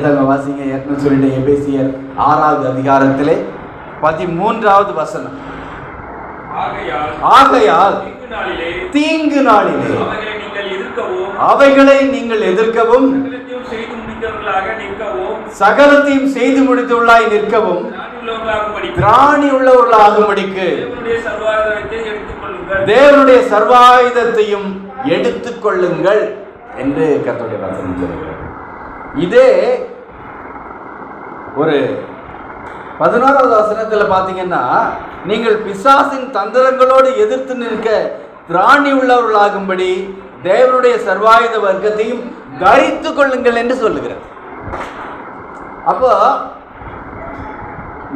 எடுத்தாங்க வாசிங்க. ஏற்கனவே சொல்லிட்டு எபேசியர் 6வது அதிகாரத்திலே 13வது வசனம். ஆகையால் தீங்கு நாளிலே அவைகளை நீங்கள் எதிர்க்கவும் சகலத்தையும் செய்து முடித்தவர்களாய் நிற்கவும் திராணி உள்ளவர்களாகும்படிக்கு தேவனுடைய சர்வாயுதத்தையும் எடுத்துக் கொள்ளுங்கள் என்று கர்த்தருடைய வசனம் சொல்கிறார். இதே ஒரு 16வது வசனத்தில் பார்த்தீங்கன்னா, நீங்கள் பிசாசின் தந்திரங்களோடு எதிர்த்து நிற்க திராணி உள்ளவர்களாகும்படி தேவனுடைய சர்வாயுத வர்க்கத்தையும் தரித்து கொள்ளுங்கள் என்று சொல்லுகிறது. அப்போ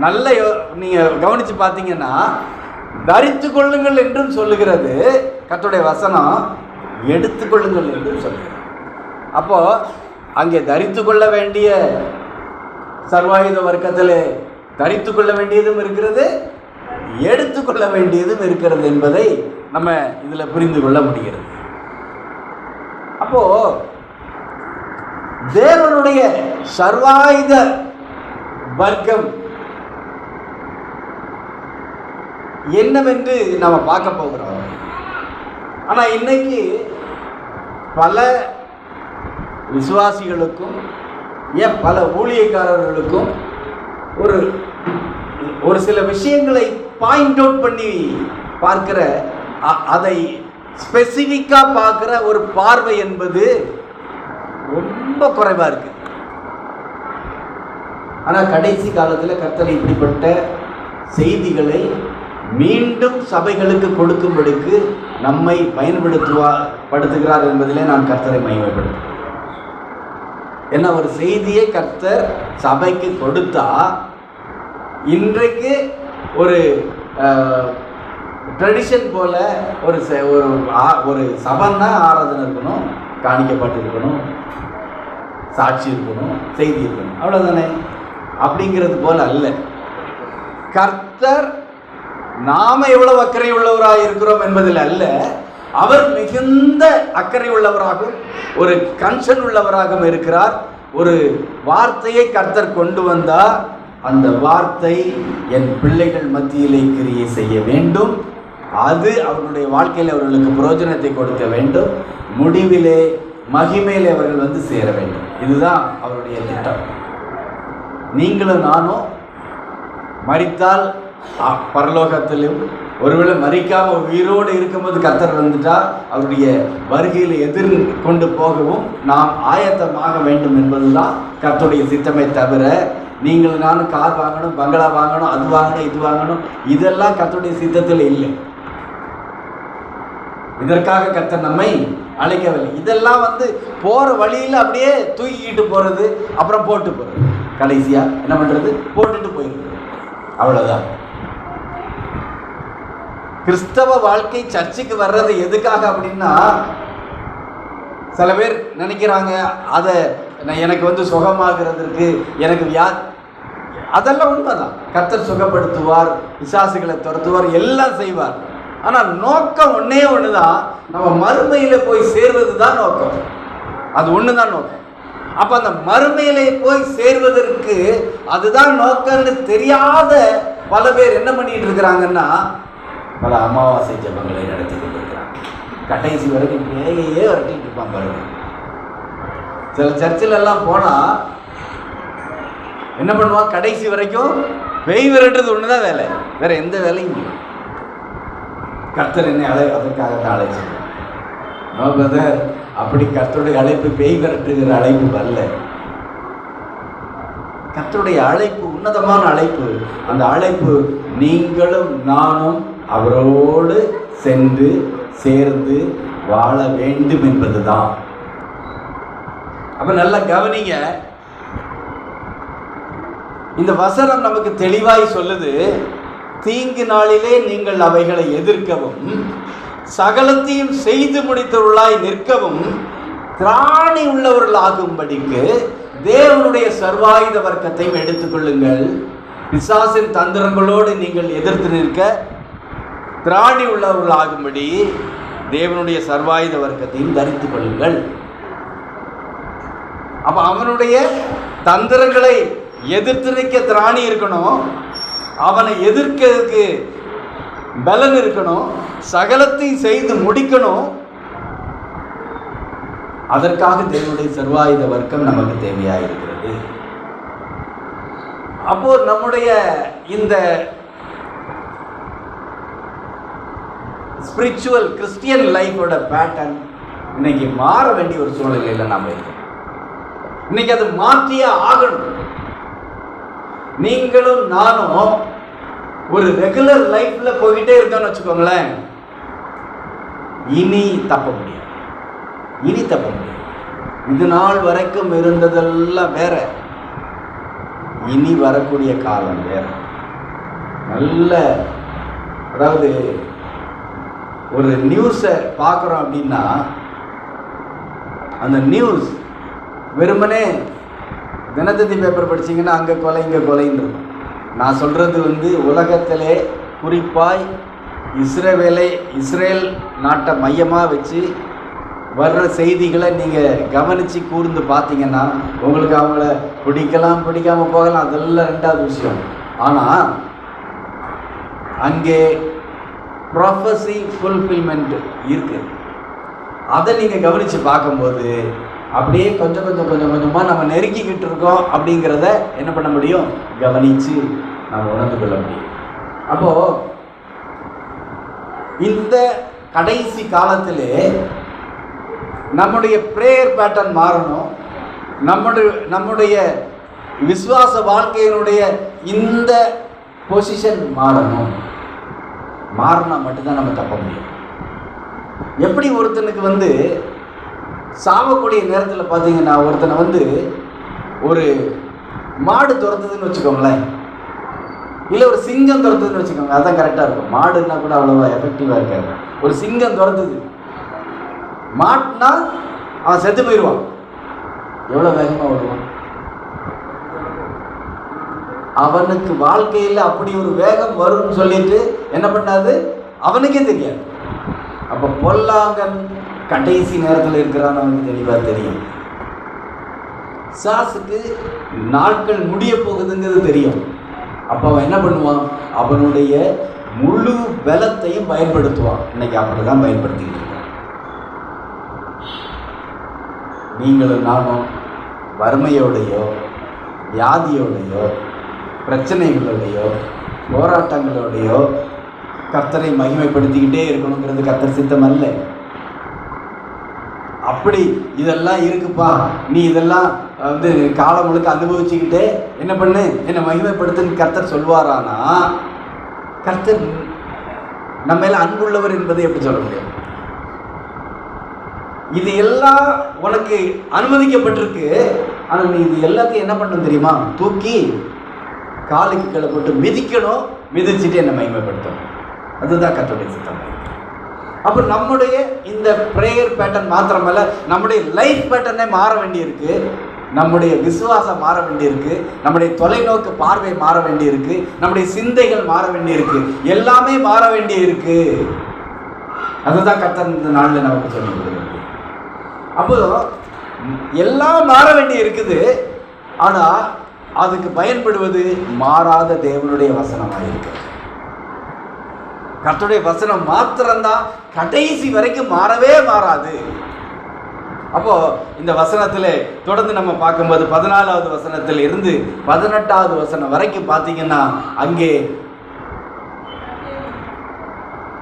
நல்ல நீங்க கவனிச்சு பார்த்தீங்கன்னா, தரித்து கொள்ளுங்கள் என்றும் சொல்லுகிறது கர்த்தருடைய வசனம், எடுத்துக்கொள்ளுங்கள் என்றும் சொல்லுகிறது. அப்போ அங்கே தரித்து கொள்ள வேண்டிய சர்வாயுத வர்க்கத்தில் தரித்து கொள்ள வேண்டியதும் இருக்கிறது, எடுத்துக்கொள்ள வேண்டியதும் இருக்கிறது என்பதை நம்ம இதில் புரிந்து கொள்ள முடிகிறது. அப்போ தேவனுடைய சர்வாயுத வர்க்கம் என்னவென்று நம்ம பார்க்க போகிறோம். ஆனால் இன்னைக்கு பல விசுவாசிகளுக்கும் ஏன் பல ஊழியக்காரர்களுக்கும் ஒரு சில விஷயங்களை பாயிண்ட் அவுட் பண்ணி பார்க்கிற, அதை ஸ்பெசிஃபிக்காக பார்க்குற ஒரு பார்வை என்பது ரொம்ப குறைவாக இருக்கு. ஆனால் கடைசி காலத்தில் கர்த்தர் இப்படிப்பட்ட செய்திகளை மீண்டும் சபைகளுக்கு கொடுக்கும்படிக்கு நம்மை படுத்துகிறார் என்பதிலே நான் கர்த்தரை மகிமைப்படுத்துகிறேன். என்ன ஒரு செய்தியை கர்த்தர் சபைக்கு கொடுத்தா, இன்றைக்கு ஒரு ட்ரெடிஷன் போல ஒரு சபைன்னா ஆராதனை இருக்கணும், காணிக்கப்பட்டு இருக்கணும், சாட்சி இருக்கணும், செய்தி இருக்கணும், அவ்வளோதானே. அப்படிங்கிறது போல அல்ல. கர்த்தர் நாம எவ்வளவு அக்கறை உள்ளவராக இருக்கிறோம் என்பதில் அல்ல, அவர் மிகுந்த அக்கறை உள்ளவராகவும் ஒரு கன்சர்ன் உள்ளவராகவும் இருக்கிறார். ஒரு வார்த்தையை கர்த்தர் கொண்டு வந்தார், அந்த வார்த்தை என் பிள்ளைகள் மத்தியிலே கிரியை செய்ய வேண்டும், அது அவர்களுடைய வாழ்க்கையில் அவர்களுக்கு பிரயோஜனத்தை கொடுக்க வேண்டும், முடிவிலே மகிமையிலே அவர்கள் வந்து சேர வேண்டும். இதுதான் அவருடைய திட்டம். நீங்களும் நானும் மரித்தால் பரலோகத்திலும், ஒருவேளை மரிக்காம உயிரோடு இருக்கும்போது கர்த்தர் வந்துட்டா அவருடைய வருகையில் எதிர் கொண்டு போகவும் நாம் ஆயத்தமாக வேண்டும் என்பதுதான் கர்த்தருடைய சித்தமே தவிர, நீங்கள் நானும் கார் வாங்கணும், பங்களா வாங்கணும், அது வாங்கணும், இது வாங்கணும், இதெல்லாம் கர்த்தருடைய சித்தத்தில் இல்லை. இதற்காக கர்த்தர் நம்மை அழைக்கவில்லை. இதெல்லாம் போற வழியில் அப்படியே தூக்கிக்கிட்டு போறது, அப்புறம் போட்டு போறது, கடைசியா என்ன பண்றது, போட்டுட்டு போயிடுது, அவ்வளவுதான். கிறிஸ்தவ வாழ்க்கை சர்ச்சுக்கு வர்றது எதுக்காக அப்படின்னா, சில பேர் நினைக்கிறாங்க அதை எனக்கு சுகமாகிறதுக்கு, எனக்கு அதெல்லாம் உண்மைதான். கர்த்தர் சுகப்படுத்துவார், பிசாசுகளை துரத்துவார், எல்லாம் செய்வார். ஆனால் நோக்கம் ஒன்னே ஒண்ணுதான், நம்ம மறுமையில போய் சேர்வது தான் நோக்கம். அது ஒண்ணுதான் நோக்கம். அப்ப அந்த மறுமையிலே போய் சேர்வதற்கு அதுதான் நோக்கம்னு தெரியாத பல பேர் என்ன பண்ணிட்டு இருக்கிறாங்கன்னா, பல அமாவாசை ஜபங்களை நடத்தி கொண்டிருக்கிறாங்க. கடைசி வரைக்கும் பேயே வரட்டிட்டு இருப்பான் பாருங்க. சில சர்ச்சில் எல்லாம் போனா என்ன பண்ணுவான், கடைசி வரைக்கும் பேய் விரட்டுறது ஒண்ணுதான் வேலை, வேற எந்த வேலையும் இல்லை. கர்த்தர் என்னை அதற்காக அழைச்சார். அப்படி கர்த்தருடைய அழைப்பு பேய் விரட்டுகிற அழைப்பு அல்ல. கர்த்தருடைய அழைப்பு உன்னதமான அழைப்பு. அந்த அழைப்பு நீங்களும் நானும் அவரோடு சென்று சேர்ந்து வாழ வேண்டும் என்பதுதான். அப்ப நல்லா கவனிங்க, இந்த வசனம் நமக்கு தெளிவாய் சொல்லுது, தீங்கு நாளிலே நீங்கள் அவைகளை எதிர்க்கவும் சகலத்தையும் செய்து முடித்தவர்களாய் நிற்கவும் திராணி உள்ளவர்களாகும்படிக்கு தேவனுடைய சர்வாயுத வர்க்கத்தையும் எடுத்துக்கொள்ளுங்கள். பிசாசின் தந்திரங்களோடு நீங்கள் எதிர்த்து நிற்க திராணி உள்ளவர்களாகும்படி தேவனுடைய சர்வாயுத வர்க்கத்தையும் தரித்துக் கொள்ளுங்கள். அப்ப அவனுடைய தந்திரங்களை எதிர்த்து நிற்க திராணி இருக்கணும், அவனை எதிர்க்கிறதுக்கு பலன் இருக்கணும், சகலத்தையும் செய்து முடிக்கணும். அதற்காக தேவனுடைய சர்வாயுத வர்க்கம் நமக்கு தேவையாக இருக்கிறது. அப்போ நம்முடைய இந்த ஸ்பிரிச்சுவல் கிறிஸ்டியன் லைஃபோட பேட்டர்ன் இன்னைக்கு மாற வேண்டிய ஒரு சூழ்நிலையில் நாம் இருக்கோம். இன்னைக்கு அது மாற்றியே ஆகணும். நீங்களும் நானும் ஒரு ரெகுலர் லைஃப்ல போய்கிட்டே இருக்கோம்னு வச்சுக்கோங்களேன், இனி தப்ப முடியாது. இது நாள் வரைக்கும் இருந்ததெல்லாம் வேற, இனி வரக்கூடிய காலம் வேற. நல்ல, அதாவது ஒரு நியூஸை பார்க்குறோம் அப்படின்னா அந்த நியூஸ் வெறுமனே தினத்தந்தி பேப்பர் படிச்சிங்கன்னா அங்கே கொலை இங்கே கொலைன்னு இருக்கும். நான் சொல்கிறது உலகத்திலே குறிப்பாய் இஸ்ரேல் நாட்டை மையமாக வச்சு வர்ற செய்திகளை நீங்கள் கவனித்து கூர்ந்து பார்த்தீங்கன்னா உங்களுக்கு அவங்கள பிடிக்காமல் போகலாம், அதெல்லாம் ரெண்டாவது விஷயம். ஆனால் அங்கே ப்ராஃபஸி ஃபுல்ஃபில்மெண்ட் இருக்குது. அதை நீங்கள் கவனித்து பார்க்கும்போது அப்படியே கொஞ்சம் கொஞ்சமாக நம்ம நெருக்கிக்கிட்டு இருக்கோம் அப்படிங்கிறத என்ன பண்ண முடியும், கவனித்து நம்ம உணர்ந்து கொள்ள முடியும். அப்போது இந்த கடைசி காலத்திலே நம்முடைய ப்ரேயர் பேட்டர்ன் மாறணும். நம்முடைய விசுவாச வாழ்க்கையினுடைய இந்த பொசிஷன் மாறணும். மாறினா மட்டும்தான் நம்ம தப்ப முடியும். எப்படி ஒருத்தனுக்கு சாவக்கூடிய நேரத்தில் பார்த்தீங்கன்னா, ஒருத்தனை ஒரு மாடு துரத்துதுன்னு வச்சுக்கோங்களேன், இல்லை ஒரு சிங்கம் துரத்துதுன்னு வச்சுக்கோங்க, அதுதான் கரெக்டாக இருக்கும். மாடுன்னா கூட அவ்வளோவா எஃபெக்டிவாக இருக்காது. ஒரு சிங்கம் துரத்துது, மாட்டினா அவன் செத்து போயிடுவான். எவ்வளோ வேகமாக வருவான். அவனுக்கு வாழ்க்கையில் அப்படி ஒரு வேகம் வரும்னு சொல்லிட்டு என்ன பண்ணாது அவனுக்கே தெரியாது. அப்போ பொல்லாங்கன் கடைசி நேரத்தில் இருக்கிறான்னு அவனுக்கு தெளிவாக தெரியும். சாசுக்கு நாட்கள் முடிய போகுதுங்கிறது தெரியும். அப்போ அவன் என்ன பண்ணுவான், அவனுடைய முழு பலத்தையும் பயன்படுத்துவான். இன்னைக்கு அப்படி தான் பயன்படுத்திக்கிட்டு இருக்கான். நீங்களும் நானும் வறுமையோடையோ வியாதியோடையோ பிரச்சனைகளோடையோ போராட்டங்களோடையோ கர்த்தரை மகிமைப்படுத்திக்கிட்டே இருக்கணுங்கிறது கர்த்தர் சித்தம் அல்ல. அப்படி இதெல்லாம் இருக்குப்பா, நீ இதெல்லாம் காலம் முழுக்க அனுபவிச்சுக்கிட்டே என்ன பண்ணு, என்னை மகிமைப்படுத்துன்னு கர்த்தர் சொல்வாரானா, கர்த்தர் நம்ம மேல அன்புள்ளவர் என்பதை எப்படி சொல்ல முடியும்? இது எல்லாம் உனக்கு அனுமதிக்கப்பட்டிருக்கு. ஆனால் நீ இது எல்லாத்தையும் என்ன பண்ணணும் தெரியுமா, தூக்கி காலுக்கு கீழே போட்டு மிதிக்கணும். மிதிச்சுட்டு என்னை மகிமைப்படுத்தணும். அதுதான் கர்த்தருடைய சித்தம். அப்போ நம்முடைய இந்த ப்ரேயர் பேட்டர்ன் மாத்திரமல்ல, நம்முடைய லைஃப் பேட்டர்னே மாற வேண்டியிருக்கு. நம்முடைய விசுவாசம் மாற வேண்டியிருக்கு. நம்முடைய தொலைநோக்கு பார்வை மாற வேண்டியிருக்கு. நம்முடைய சிந்தைகள் மாற வேண்டியிருக்கு. எல்லாமே மாற வேண்டியிருக்கு. அதுதான் கர்த்தர் இந்த நாளில் நமக்கு சொல்லி கொடுக்குறது. அப்போ எல்லாம் மாற வேண்டி இருக்குது. ஆனால் அதுக்கு பயன்படுவது மாறாத தேவனுடைய வசனமாக இருக்கு. கர்த்தருடைய வசனம் மாத்திரம்தான் கடைசி வரைக்கும் மாறவே மாறாது. அப்போ இந்த வசனத்தில் தொடர்ந்து நம்ம பார்க்கும்போது 14வது வசனத்தில் இருந்து 18வது வசனம் வரைக்கும் பார்த்தீங்கன்னா அங்கே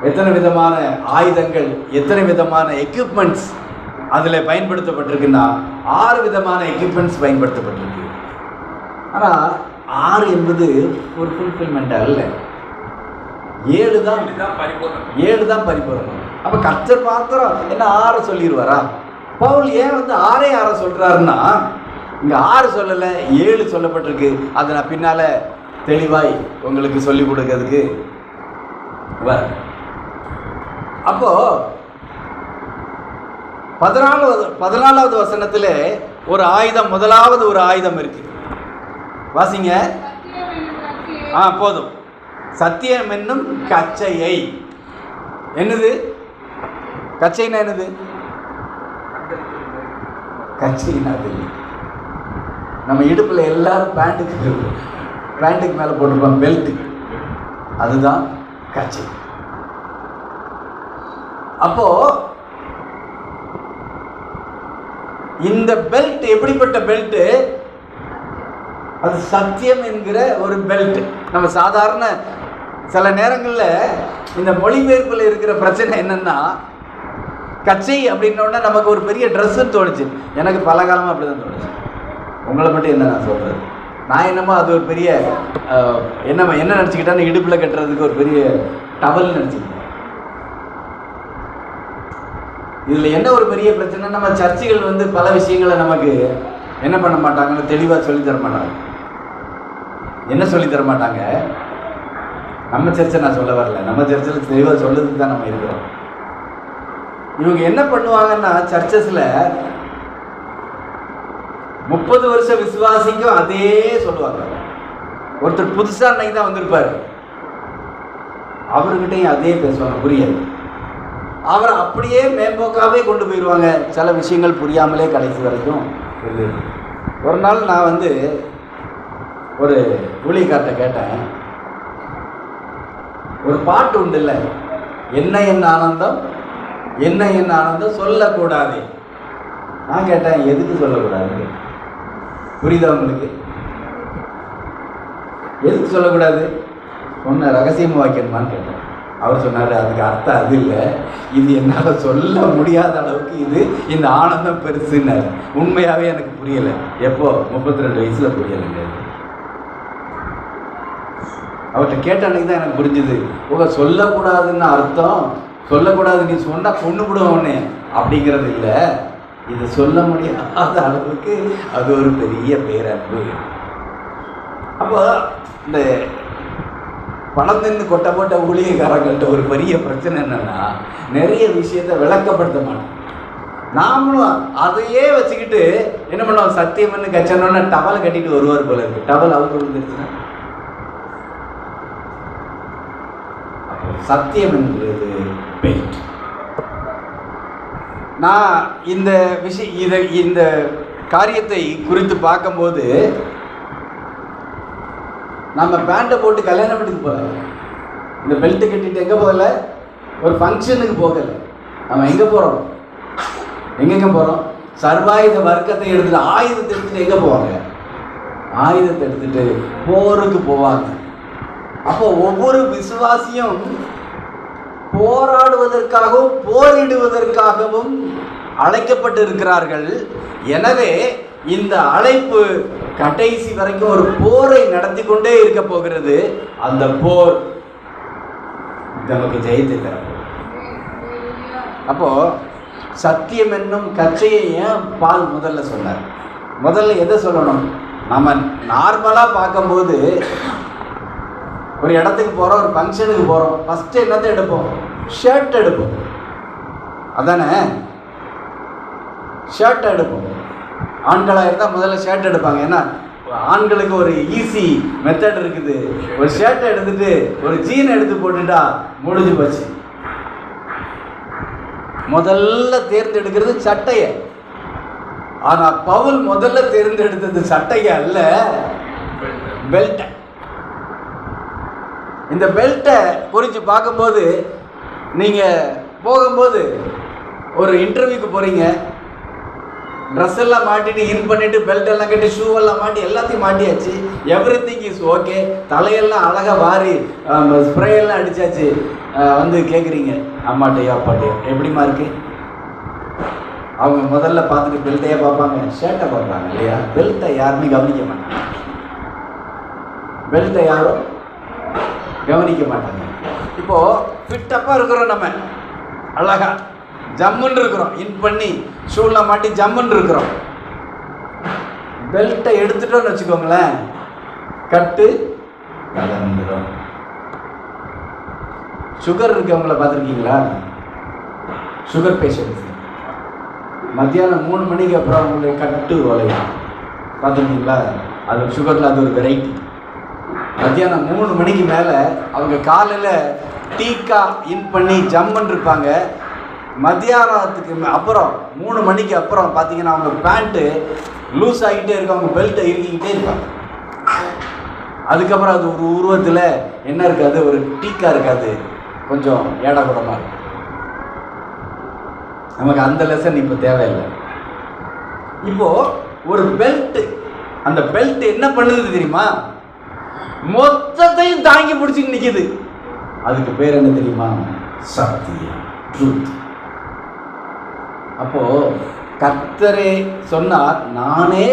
எத்தனை விதமான ஆயுதங்கள், எத்தனை விதமான எக்யூப்மெண்ட்ஸ் அதில் பயன்படுத்தப்பட்டிருக்குன்னா 6 விதமான எக்யூப்மெண்ட்ஸ் பயன்படுத்தப்பட்டிருக்கு. ஆனால் 6 என்பது ஒரு ஃபுல்ஃபில்மெண்ட் அல்ல, 7 தான் பரிபூரணம். அப்போ கர்த்தர் மாத்திரம் என்ன 6 சொல்லிடுவாரா? பவுல் ஏன் 6 சொல்கிறாருன்னா, இங்கே 6 சொல்லலை 7 சொல்லப்பட்டிருக்கு. அதை நான் பின்னால் தெளிவாய் உங்களுக்கு சொல்லிக் கொடுக்கறதுக்கு வர. அப்போது 14வது வசனத்தில் ஒரு ஆயுதம், முதலாவது ஒரு ஆயுதம் இருக்கு. வாசிங்க. போதும். சத்தியம் என்னும் கச்சையை. என்னது கச்சைனா? என்னது கச்சைனா? நம்ம இடுப்பில் எல்லாரும் பேண்ட்டுக்கு மேலே போட்டிருப்போம் பெல்ட்டு, அதுதான் கச்சை. அப்போ இந்த பெல்ட் எப்படிப்பட்ட பெல்ட்? அது சத்தியம் என்கிற ஒரு பெல்ட். நம்ம சாதாரண சில நேரங்களில் இந்த மொழிபெயர்ப்பில் இருக்கிற பிரச்சனை என்னன்னா, கச்சை அப்படின்னோடனே நமக்கு ஒரு பெரிய ட்ரெஸ்ஸுன்னு தோணுச்சு. எனக்கு பல காலமாக அப்படி தான் தோணுச்சு. உங்களை மட்டும் என்ன நான் சொல்கிறது, நான் என்னமோ அது ஒரு பெரிய என்ன நினச்சிக்கிட்டேன்னு இடுப்பில் கட்டுறதுக்கு ஒரு பெரிய டவல் நினச்சிக்கிட்டேன். இதில் என்ன ஒரு பெரிய பிரச்சனை, நம்ம சர்ச்சுகள் பல விஷயங்களை நமக்கு என்ன பண்ண மாட்டாங்கன்னு தெளிவாக சொல்லித்தர மாட்டாங்க. என்ன சொல்லித்தர மாட்டாங்க? நம்ம சர்ச்சை நான் சொல்ல வரல, நம்ம சர்ச்சில் தெளிவாக சொல்லுறதுக்கு தான் நம்ம இருக்கிறோம். இவங்க என்ன பண்ணுவாங்கன்னா, சர்ச்சஸில் 30 வருஷம் விசுவாசிக்கும் அதே சொல்லுவாங்க. ஒருத்தர் புதுசாக அன்னைக்கு தான் வந்திருப்பார், அவர்கிட்டையும் அதே பேசுவாங்க, புரியாது. அவரை அப்படியே மேம்போக்காகவே கொண்டு போயிடுவாங்க. சில விஷயங்கள் புரியாமலே கடைசி வரைக்கும் இருந்தது. ஒரு நாள் நான் ஒரு ஊழியக்கார்ட்ட கேட்டேன், ஒரு பாட்டு உண்டு இல்லை, என்ன ஆனந்தம் என்ன ஆனந்தம் சொல்லக்கூடாது. நான் கேட்டேன், எதுக்கு சொல்லக்கூடாது? புரியுதா உங்களுக்கு? எதுக்கு சொல்லக்கூடாது? சொன்ன ரகசியமாக வைக்கணுமான்னு கேட்டேன். அவர் சொன்னார், அதுக்கு அர்த்தம் அது இல்லை, இது என்னால் சொல்ல முடியாத அளவுக்கு இந்த ஆனந்தம் பெருசுன்னாரு. உண்மையாகவே எனக்கு புரியலை. எப்போ? 32 வயசில் புரியலைங்க. அவர்கிட்ட கேட்ட அன்னைக்கு தான் எனக்கு புரிஞ்சுது. சொல்லக்கூடாதுன்னு அர்த்தம், சொல்லக்கூடாது நீ சொன்னால் கொண்டு விடுவோன்னே அப்படிங்கிறது இல்லை, இது சொல்ல முடியாத அளவுக்கு அது ஒரு பெரிய பேரன்பு. அப்போ இந்த பணம் தின்னு கொட்டை போட்ட ஊழியக்காரங்கள்ட்ட ஒரு பெரிய பிரச்சனை என்னன்னா, நிறைய விஷயத்தை விளக்கப்படுத்த மாட்டோம். நாமளும் அதையே வச்சுக்கிட்டு என்ன பண்ணுவோம், சத்தியம்னு கச்சனோன்னா டவலை கட்டிட்டு வருவார் போல இருக்கு. டவல் அவருக்கு விழுந்துருச்சுன்னா சத்தியம் என்கிறது பெல்ட். நான் இந்த காரியத்தை குறித்து பார்க்கும்போது, நம்ம பேண்ட்டை போட்டு கல்யாண வீட்டுக்கு போகல, இந்த பெல்ட்டு கட்டிட்டு எங்கே போகல, ஒரு ஃபங்க்ஷனுக்கு போகலை. நம்ம எங்கே போகிறோம்? எங்கெங்கே போகிறோம்? சர்வாயுத வர்க்கத்தை எடுத்துகிட்டு, ஆயுதத்தை எடுத்துகிட்டு எங்கே போவாங்க? ஆயுதத்தை எடுத்துகிட்டு போருக்கு போவாங்க. அப்போ ஒவ்வொரு விசுவாசியும் போராடுவதற்காகவும் போரிடுவதற்காகவும் அழைக்கப்பட்டு இருக்கிறார்கள். எனவே இந்த அழைப்பு கடைசி வரைக்கும் ஒரு போரை நடத்தி கொண்டே இருக்க போகிறது. அந்த போர் நமக்கு ஜெயத்தை தரும். அப்போ சத்தியம் என்னும் கச்சையை ஏன் பால் முதல்ல சொன்னார்? முதல்ல எதை சொல்லணும்? நம்ம நார்மலாக பார்க்கும்போது ஒரு இடத்துக்கு போகிறோம், ஒரு ஃபங்க்ஷனுக்கு போகிறோம், ஃபஸ்ட்டு என்னத்தை எடுப்போம்? ஷர்ட் எடுப்போம், அதானே? ஷர்ட் எடுப்போம். ஆண்களாக இருந்தால் முதல்ல ஷர்ட் எடுப்பாங்க. ஏன்னா ஆண்களுக்கு ஒரு ஈஸி மெத்தட் இருக்குது. ஒரு ஷர்ட்டை எடுத்துட்டு ஒரு ஜீன் எடுத்து போட்டுட்டா முடிஞ்சு போச்சு. முதல்ல தேர்ந்தெடுக்கிறது சட்டையை. ஆனால் பவுல் முதல்ல தேர்ந்தெடுத்தது சட்டையை அல்ல, பெல்ட்டை. இந்த பெல்ட்டை குறித்து பார்க்கும்போது, நீங்கள் போகும்போது ஒரு இன்டர்வியூக்கு போகிறீங்க, ட்ரெஸ் எல்லாம் மாட்டிட்டு இன் பண்ணிவிட்டு பெல்ட் எல்லாம் கட்டி ஷூவெல்லாம் மாட்டி எல்லாத்தையும் மாட்டியாச்சு, எவ்ரிதிங் இஸ் ஓகே, தலையெல்லாம் அழகாக வாரி ஸ்ப்ரே எல்லாம் அடித்தாச்சு. கேட்குறீங்க அம்மாட்டையோ அப்பாட்டையோ, எப்படிமா இருக்கு? அவங்க முதல்ல பார்த்துட்டு பெல்ட்டையே பார்ப்பாங்க, ஷர்ட்டை பார்ப்பாங்க இல்லையா? பெல்ட்டை யாருமே கவனிக்க மாட்டாங்க. பெல்ட்டை யாரும் கவனிக்க மாட்டாங்க. இப்போது ஃபிட்டப்பாக இருக்கிறோம், நம்ம அழகா ஜம்முன்னு இருக்கிறோம், இன் பண்ணி ஷூலாம் மாட்டி ஜம்முன்னு இருக்கிறோம். பெல்ட்டை எடுத்துட்டோன்னு வச்சுக்கோங்களேன், கட்டு கலந்துடும். சுகர் இருக்கவங்கள பார்த்துருக்கீங்களா? சுகர் பேஷண்ட்ஸ் மத்தியானம் 3 மணிக்கு அப்புறம் அவங்களுடைய கட்டு வளையும் பார்த்துருக்கீங்களா? அது சுகரில் அது ஒரு வெரைட்டி. மத்தியானம் 3 மணிக்கு மேலே அவங்க காலையில் டீக்கா இன் பண்ணி ஜம்முன்னு இருப்பாங்க. மத்தியானத்துக்கு அப்புறம் 3 மணிக்கு அப்புறம் பார்த்தீங்கன்னா அவங்க பேண்ட்டு லூஸ் ஆகிட்டே இருக்கும், அவங்க பெல்ட்டை இறுக்கிக்கிட்டே இருப்பாங்க. அதுக்கப்புறம் அது ஒரு உருவத்தில் என்ன இருக்காது, ஒரு டீக்கா இருக்காது, கொஞ்சம் ஏடாகுடமாக இருக்கும். நமக்கு அந்த லெசன் இப்போ தேவையில்லை. இப்போது ஒரு பெல்ட், அந்த பெல்ட் என்ன பண்ணுது தெரியுமா? மொத்தத்தையும் தாங்கி பிடிச்சிட்டு நிற்கிது. அதுக்கு பேர் என்ன தெரியுமா? சத்தியம், ட்ரூத். அப்போ கர்த்தரே சொன்னார், நானே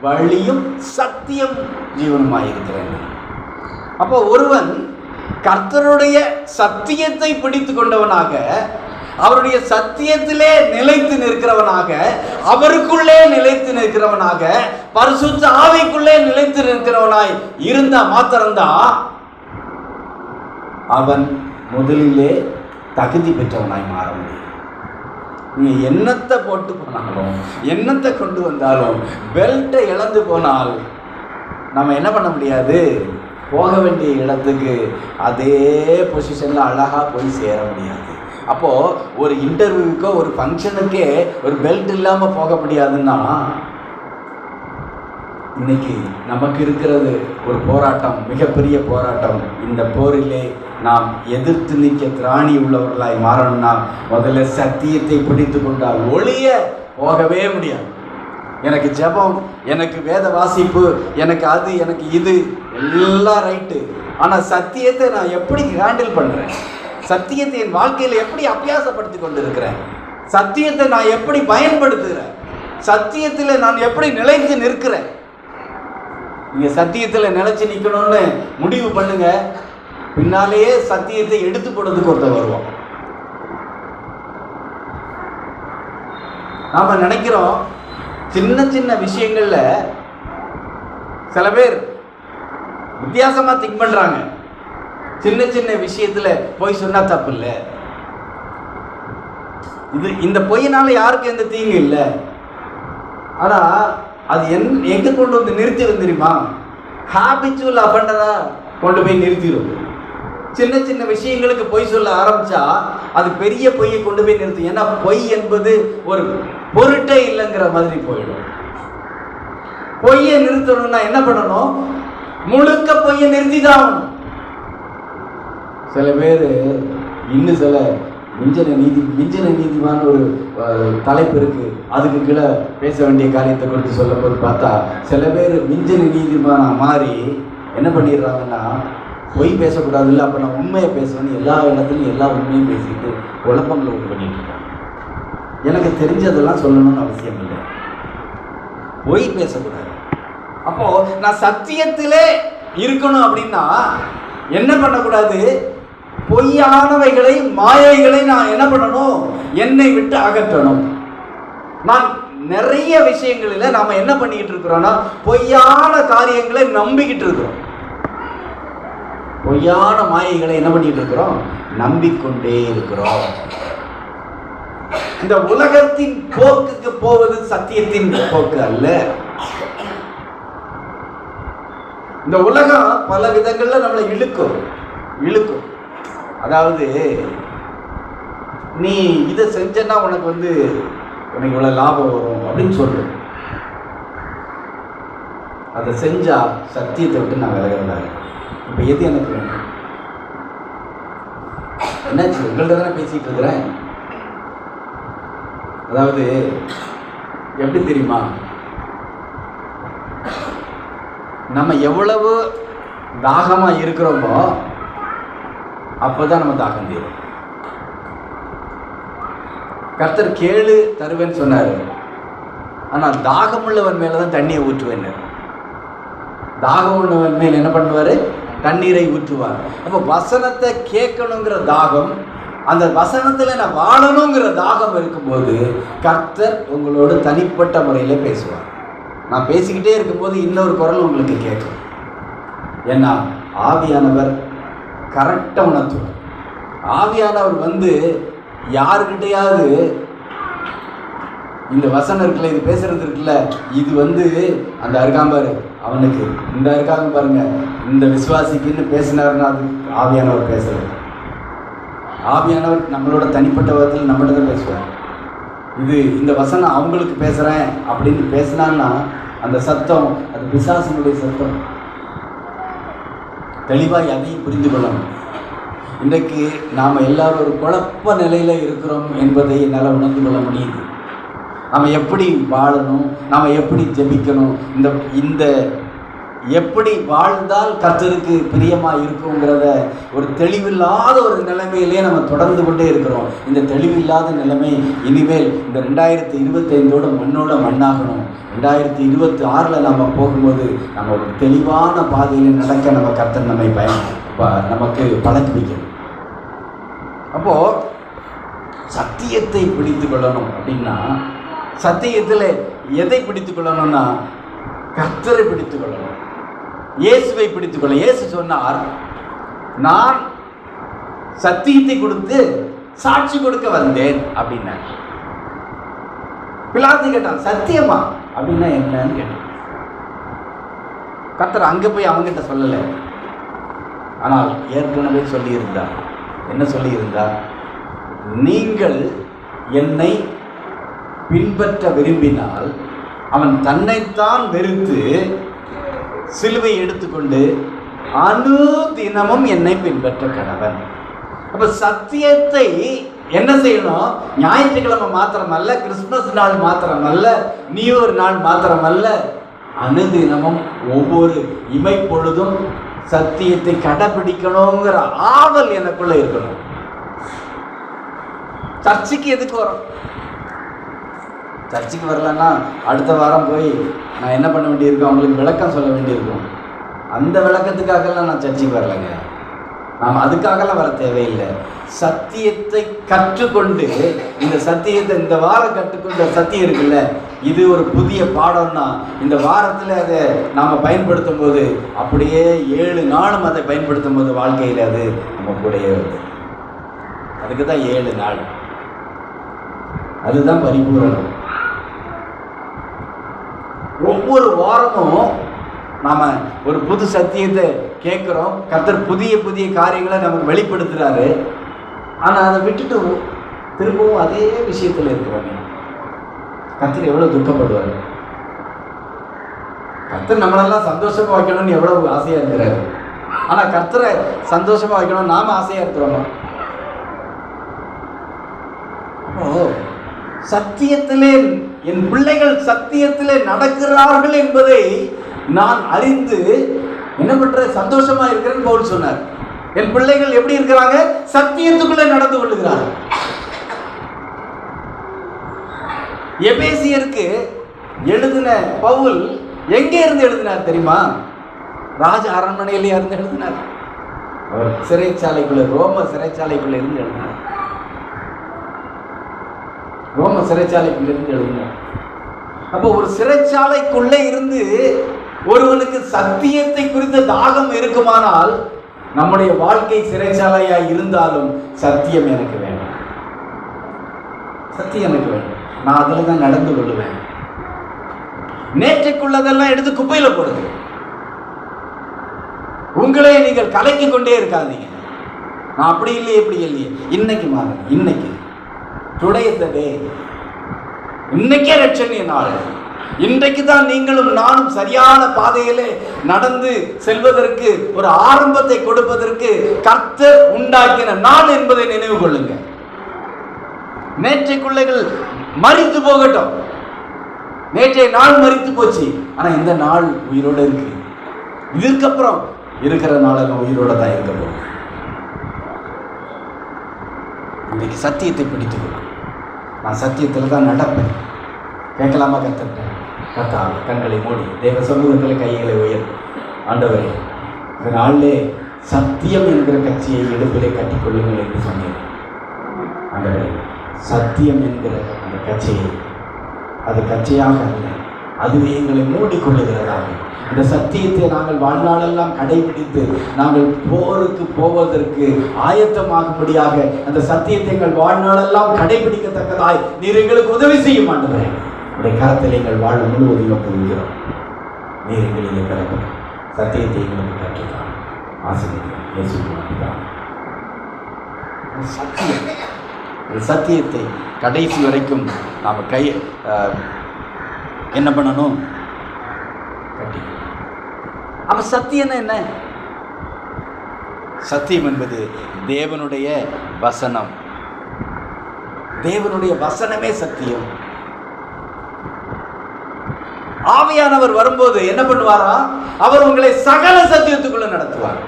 வழியும் சத்தியம் ஜீவனுமாயிருக்கிறேன். அப்போ ஒருவன் கர்த்தருடைய சத்தியத்தை பிடித்து கொண்டவனாக, அவருடைய சத்தியத்திலே நிலைத்து நிற்கிறவனாக, அவருக்குள்ளே நிலைத்து நிற்கிறவனாக, பரிசுத்த ஆவிக்குள்ளே நிலைத்து நிற்கிறவனாய் இருந்தா மாத்திரம்தான் அவன் முதலிலே தகுதி பெற்றவனாய் மாற முடியும். நீங்கள் என்னத்தை போட்டு போனாலும், என்னத்தை கொண்டு வந்தாலும், பெல்ட்டை இழந்து போனால் நம்ம என்ன பண்ண முடியாது? போக வேண்டிய இடத்துக்கு அதே பொசிஷனில் அழகாக போய் சேர முடியாது. அப்போது ஒரு இன்டர்வியூக்கோ ஒரு ஃபங்க்ஷனுக்கே ஒரு பெல்ட் இல்லாமல் போக முடியாதுன்னா, இன்னைக்கு நமக்கு இருக்கிறது ஒரு போராட்டம், மிகப்பெரிய போராட்டம். இந்த போரிலே நாம் எதிர்த்து நிற்க திராணி உள்ளவர்களாய் மாறணும்னா முதல்ல சத்தியத்தை பிடித்து கொண்டால் ஒழிய போகவே முடியாது. எனக்கு ஜெபம், எனக்கு வேத வாசிப்பு, எனக்கு அது, எனக்கு இது எல்லாம் ரைட்டு. ஆனால் சத்தியத்தை நான் எப்படி ஹேண்டில் பண்ணுறேன்? சத்தியத்தை என் வாழ்க்கையில் எப்படி அபியாசப்படுத்தி கொண்டு இருக்கிறேன்? சத்தியத்தை நான் எப்படி பயன்படுத்துகிறேன்? சத்தியத்தில் நான் எப்படி நிலைத்து நிற்கிறேன்? நீங்கள் சத்தியத்தில் நிலைச்சி நிற்கணும்னு முடிவு பண்ணுங்க, பின்னாலேயே சத்தியத்தை எடுத்து போடுறதுக்கு ஒருத்தர் வருவோம். நாம் நினைக்கிறோம் சின்ன சின்ன விஷயங்கள்ல சில பேர் வித்தியாசமாக திங்க் பண்ணுறாங்க. சின்ன சின்ன விஷயத்தில் பொய் சொன்னால் தப்பு இல்லை, இந்த பொய்யினால யாருக்கு எந்த தீங்கு இல்லை. ஆனால் அது எங்கே கொண்டு வந்து நிறுத்திடும் தெரியுமா? ஹாபிச்சுவல் அஃபண்டராக கொண்டு போய் நிறுத்திடும். சின்ன சின்ன விஷயங்களுக்கு பொய் சொல்ல ஆரம்பித்தா அது பெரிய பொய்யை கொண்டு போய் நிறுத்தும். ஏன்னா பொய் என்பது ஒரு பொருட்டே இல்லைங்கிற மாதிரி போயிடும். பொய்யை நிறுத்தணும்னா என்ன பண்ணணும்? முழுக்க பொய்யை நிறுத்தி தான் ஆகணும். சில பேர் இன்னும் சில மிஞ்சன நீதிமான ஒரு தலைப்பு இருக்கு, அதுக்கு கீழே பேச வேண்டிய காரியத்தை குறித்து சொல்லும் போது பார்த்தா சில பேர் மிஞ்சன நீதிமான மாறி என்ன பண்ணிடுறாங்கன்னா, பொய் பேசக்கூடாதுல்ல, அப்போ நான் உண்மையை பேசுவேன்னு எல்லா இடத்துலையும் எல்லா உண்மையும் பேசிட்டு குழப்பங்களை உண்டு பண்ணிட்டு இருக்காங்க. எனக்கு தெரிஞ்சதெல்லாம் சொல்லணும்னு அவசியம் இல்லை, பொய் பேசக்கூடாது. அப்போது நான் சத்தியத்திலே இருக்கணும் அப்படின்னா என்ன பண்ணக்கூடாது? பொய்யானவைகளை, மாயைகளை நான் என்ன பண்ணணும்? என்னை விட்டு அகற்றணும். நான் நிறைய விஷயங்களில் நாம் என்ன பண்ணிக்கிட்டு இருக்கிறோம்னா பொய்யான காரியங்களை நம்பிக்கிட்டு இருக்கிறோம். பொய்யான மாயைகளை என்ன பண்ணிட்டு இருக்கிறோம்? நம்பிக்கொண்டே இருக்கிறோம். இந்த உலகத்தின் போக்குக்கு போவது சத்தியத்தின் போக்கு அல்ல. இந்த உலகம் பல விதங்கள்ல நம்மளை இழுக்கும். அதாவது நீ இதை செஞ்சன்னா உனக்கு இவ்வளவு லாபம் வரும் அப்படின்னு சொல்லு. அதை செஞ்சா சத்தியத்தை விட்டு நான் விலகிறதா. இப்போ எது எனக்கு வேணும்? என்னாச்சு? உங்கள்கிட்ட தானே பேசிட்டு இருக்கிறேன். அதாவது எப்படி தெரியுமா, நம்ம எவ்வளவு தாகமாக இருக்கிறோமோ அப்போதான் நம்ம தாகம் தீரும். கர்த்தர் கேளு தருவேன்னு சொன்னார், ஆனால் தாகம் உள்ளவன் மேலே தான் தண்ணியை ஊற்றுவேன். தாகம் உள்ளவன் மேல் என்ன பண்ணுவார்? தண்ணீரை ஊற்றுவார். அப்போ வசனத்தை கேட்கணுங்கிற தாகம், அந்த வசனத்தில் நான் வாழணுங்கிற தாகம் இருக்கும்போது கர்த்தர் உங்களோட தனிப்பட்ட முறையில் பேசுவார். நான் பேசிக்கிட்டே இருக்கும்போது இன்னொரு குரல் உங்களுக்கு கேட்கும். ஏன்னா ஆவியானவர் கரெக்டாக உணர்த்துவார். ஆவியானவர் யாருக்கிட்டையாவது இந்த வசனம் இருக்குல்ல, இது பேசுறது இருக்குல்ல, இது அந்த அருகாம்பாரு அவனுக்கு இந்த இருக்காங்க பாருங்க, இந்த விசுவாசிக்குன்னு பேசினார்னா அது ஆவியானவர் பேசுறது. ஆவியானவர் நம்மளோட தனிப்பட்ட விதத்தில் நம்மகிட்ட தான் பேசுவார். இந்த வசனம் அவங்களுக்கு பேசுகிறேன் அப்படின்னு பேசினான்னா அந்த சத்தம் அது பிசாசினுடைய சத்தம். தெளிவாய் அதையும் புரிந்து கொள்ளணும். இன்றைக்கு நாம் எல்லாரும் ஒரு குழப்ப நிலையில் இருக்கிறோம் என்பதை என்னால் உணர்ந்து கொள்ள முடியுது. நாம் எப்படி வாழணும், நாம் எப்படி ஜெபிக்கணும், இந்த எப்படி வாழ்ந்தால் கர்த்தருக்கு பிரியமாக இருக்குங்கிறத ஒரு தெளிவில்லாத ஒரு நிலைமையிலே நம்ம தொடர்ந்து கொண்டே இருக்கிறோம். இந்த தெளிவில்லாத நிலைமை இனிமேல் இந்த 2025 மண்ணோட மண்ணாகணும். 2026 நம்ம போகும்போது நம்ம ஒரு தெளிவான பாதையில் நடக்க நம்ம கர்த்தர் நமக்கு பழக்கி வைக்கணும். அப்போது சத்தியத்தை பிடித்து கொள்ளணும் அப்படின்னா, சத்தியத்தில் எதை பிடித்து கொள்ளணும்னா கர்த்தரை பிடித்து கொள்ளணும், இயேசுவை பிடித்துக்கொள்ள. இயேசு சொன்னார், நான் சத்தியத்தை கொடுத்து சாட்சி கொடுக்க வந்தேன் அப்படின்னார். பிலாத்து கேட்டான், சத்தியமா அப்படின்னா என்னன்னு கேட்டான். கர்த்தர் அங்கே போய் அவங்ககிட்ட சொல்லலை, ஆனால் ஏற்கனவே சொல்லியிருந்தார். என்ன சொல்லியிருந்தார்? நீங்கள் என்னை பின்பற்ற விரும்பினால் அவன் தன்னைத்தான் வெறுத்து சிலுவை எடுத்துக்கொண்டு அனுதினமும் என்னை பின்பற்ற கடவன். அப்ப சத்தியத்தை என்ன செய்யணும்? ஞாயிற்றுக்கிழமை மாத்திரமல்ல, கிறிஸ்துமஸ் நாள் மாத்திரமல்ல, நியூ இயர் நாள் மாத்திரமல்ல, அனுதினமும் ஒவ்வொரு இமைப்பொழுதும் சத்தியத்தை கடைபிடிக்கணுங்கிற ஆவல் எனக்குள்ள இருக்கணும். சர்ச்சுக்கு எதுக்கு வரும்? சர்ச்சுக்கு வரலன்னா அடுத்த வாரம் போய் நான் என்ன பண்ண வேண்டியிருக்கும், அவங்களுக்கு விளக்கம் சொல்ல வேண்டியிருக்கும். அந்த விளக்கத்துக்காகலாம் நான் சர்ச்சுக்கு வரலைங்க. நாம் அதுக்காகலாம் வர தேவையில்லை. சத்தியத்தை கற்றுக்கொண்டு, இந்த சத்தியத்தை இந்த வாரம் கற்றுக்கொண்ட சத்தியம் இருக்குல்ல, இது ஒரு புதிய பாடம்னா இந்த வாரத்தில் அதை நாம் பயன்படுத்தும் போது அப்படியே 7 நாளும் அதை பயன்படுத்தும் போது வாழ்க்கையில் அது நம்ம கூடயே வருது. அதுக்கு தான் 7 நாள். அதுதான் பரிபூரணம். ஒவ்வொரு வாரமும் நாம் ஒரு புது சத்தியத்தை கேட்குறோம். கர்த்தர் புதிய புதிய காரியங்களை நமக்கு வெளிப்படுத்துகிறாரு. ஆனால் அதை விட்டுட்டு திரும்பவும் அதே விஷயத்தில் இருக்கிறோங்க. கர்த்தர் எவ்வளோ துக்கப்படுவார். கர்த்தர் நம்மளெல்லாம் சந்தோஷமாக வைக்கணும்னு எவ்வளோ ஆசையாக இருக்கிறாரு. ஆனால் கர்த்தரை சந்தோஷமாக வைக்கணும்னு நாம் ஆசையாக இருக்கிறோமா? சத்தியத்திலே என் பிள்ளைகள் சத்தியத்திலே நடக்கிறார்கள் என்பதை நான் அறிந்து என்ன பண்ற சந்தோஷமா இருக்கிறேன்னு பவுல் சொன்னார். என் பிள்ளைகள் எப்படி இருக்கிறாங்க? சத்தியத்துக்குள்ளே நடந்து கொள்ளுகிறார்கள். எபேசியருக்கு எழுதின பவுல் எங்கே இருந்து எழுதினார் தெரியுமா? ராஜ அரண்மனையிலே இருந்து எழுதினார். அவர் சிறைச்சாலைக்குள்ள, ரோம சிறைச்சாலைக்குள்ள இருந்து எழுதினார். ரோம சிறைச்சாலைக்குள்ளிருந்து எழுதினார். அப்போ ஒரு சிறைச்சாலைக்குள்ளே இருந்து ஒருவனுக்கு சத்தியத்தை குறித்த தாகம் இருக்குமானால், நம்முடைய வாழ்க்கை சிறைச்சாலையாய் இருந்தாலும் சத்தியம் எனக்கு வேணும். சத்தியம் எனக்கு வேணும். நான் அதில் தான் நடந்து கொள்ளுவேன். நேற்றைக்குள்ளதெல்லாம் எடுத்து குப்பையில போடுது. உங்களே நீங்கள் கலக்கி கொண்டே இருக்காதீங்க. நான் அப்படி இல்லையே இப்படி இல்லையே. இன்னைக்கு மாறுங்க. இன்னைக்கு டுடே இஸ் தி டே. இன்னைக்கே ரட்சணிய நாள். இன்றைக்கு தான் நீங்களும் நானும் சரியான பாதையிலே நடந்து செல்வதற்கு ஒரு ஆரம்பத்தை கொடுப்பதற்கு கர்த்தர் உண்டாக்கின நாள் என்பதை நினைவு கொள்ளுங்க. நேற்றைக்குள்ளைகள் மரித்து போகட்டும். நேற்றைய நாள் மரித்து போச்சு, ஆனா இந்த நாள் உயிரோட இருக்கு. இதுக்கப்புறம் இருக்கிற நாளெல்லாம் உயிரோட தான் இருக்க போகும். இன்னைக்கு சத்தியத்தை பிடித்துக்கொள்ளும். நான் சத்தியத்தில் தான் நடப்பேன். கேட்கலாமா? கத்தா கண்களை மூடி தேவ சமூகத்தில் கைகளை உயர். ஆண்டவரே, இந்த நாளிலே சத்தியம் என்கிற கட்சியை இடுப்பிலே கட்டிக்கொள்ளுங்கள் என்று சொன்னேன். ஆண்டவரே, சத்தியம் என்கிற அந்த கட்சியை, அது கட்சியாக அல்ல, அதுவே எங்களை மூடிக்கொள்ளுகிறதாக. இந்த சத்தியத்தை நாங்கள் வாழ்நாளெல்லாம் கடைபிடித்து நாங்கள் போருக்கு போவதற்கு ஆயத்தமாகும்படியாக அந்த சத்தியத்தை எங்கள் வாழ்நாளெல்லாம் கடைபிடிக்கத்தக்கதாய் நீர் எங்களுக்கு உதவி செய்ய மாட்டேன். உடைய கரத்தில் எங்கள் வாழ்வு முழுவதையும் ஒப்புகிறோம். நீர் எங்களிலே பிறகு சத்தியத்தை எங்களுக்கு கற்றுத்தான். ஆசிரியர் சத்தியம், சத்தியத்தை கடைசி வரைக்கும் நாம் என்ன பண்ணணும்? அப்ப சத்தியம் என்ன? சத்தியம் என்பது தேவனுடைய வசனம். தேவனுடைய வசனமே சத்தியம். ஆவியானவர் வரும்போது என்ன பண்ணுவாரா? அவர் உங்களை சகல சத்தியத்துக்குள்ள நடத்துவார்.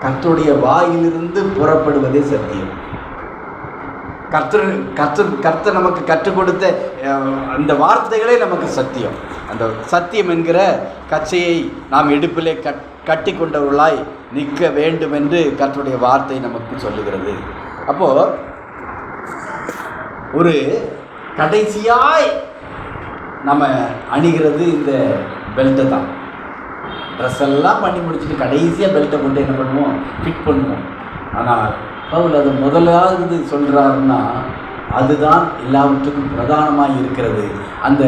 கர்த்தருடைய வாயிலிருந்து புறப்படுவதே சத்தியம். கர்த்தர் நமக்கு கற்றுக் கொடுத்த அந்த வார்த்தைகளே நமக்கு சத்தியம். அந்த சத்தியம் என்கிற கச்சையை நாம் இடுப்பிலே கட்டி கொண்டவர்களாய் நிற்க வேண்டும் என்று கர்த்தருடைய வார்த்தை நமக்கு சொல்லுகிறது. அப்போ ஒரு கடைசியாய் நம்ம அணிகிறது இந்த பெல்ட்டை தான். ட்ரெஸ் எல்லாம் பண்ணி முடிச்சுட்டு கடைசியாக பெல்ட்டை கொண்டு என்ன பண்ணுவோம்? ஃபிட் பண்ணுவோம். ஆனால் பவுல் அது முதலாவது சொல்கிறாருன்னா அதுதான் எல்லாவற்றுக்கும் பிரதானமாக இருக்கிறது. அந்த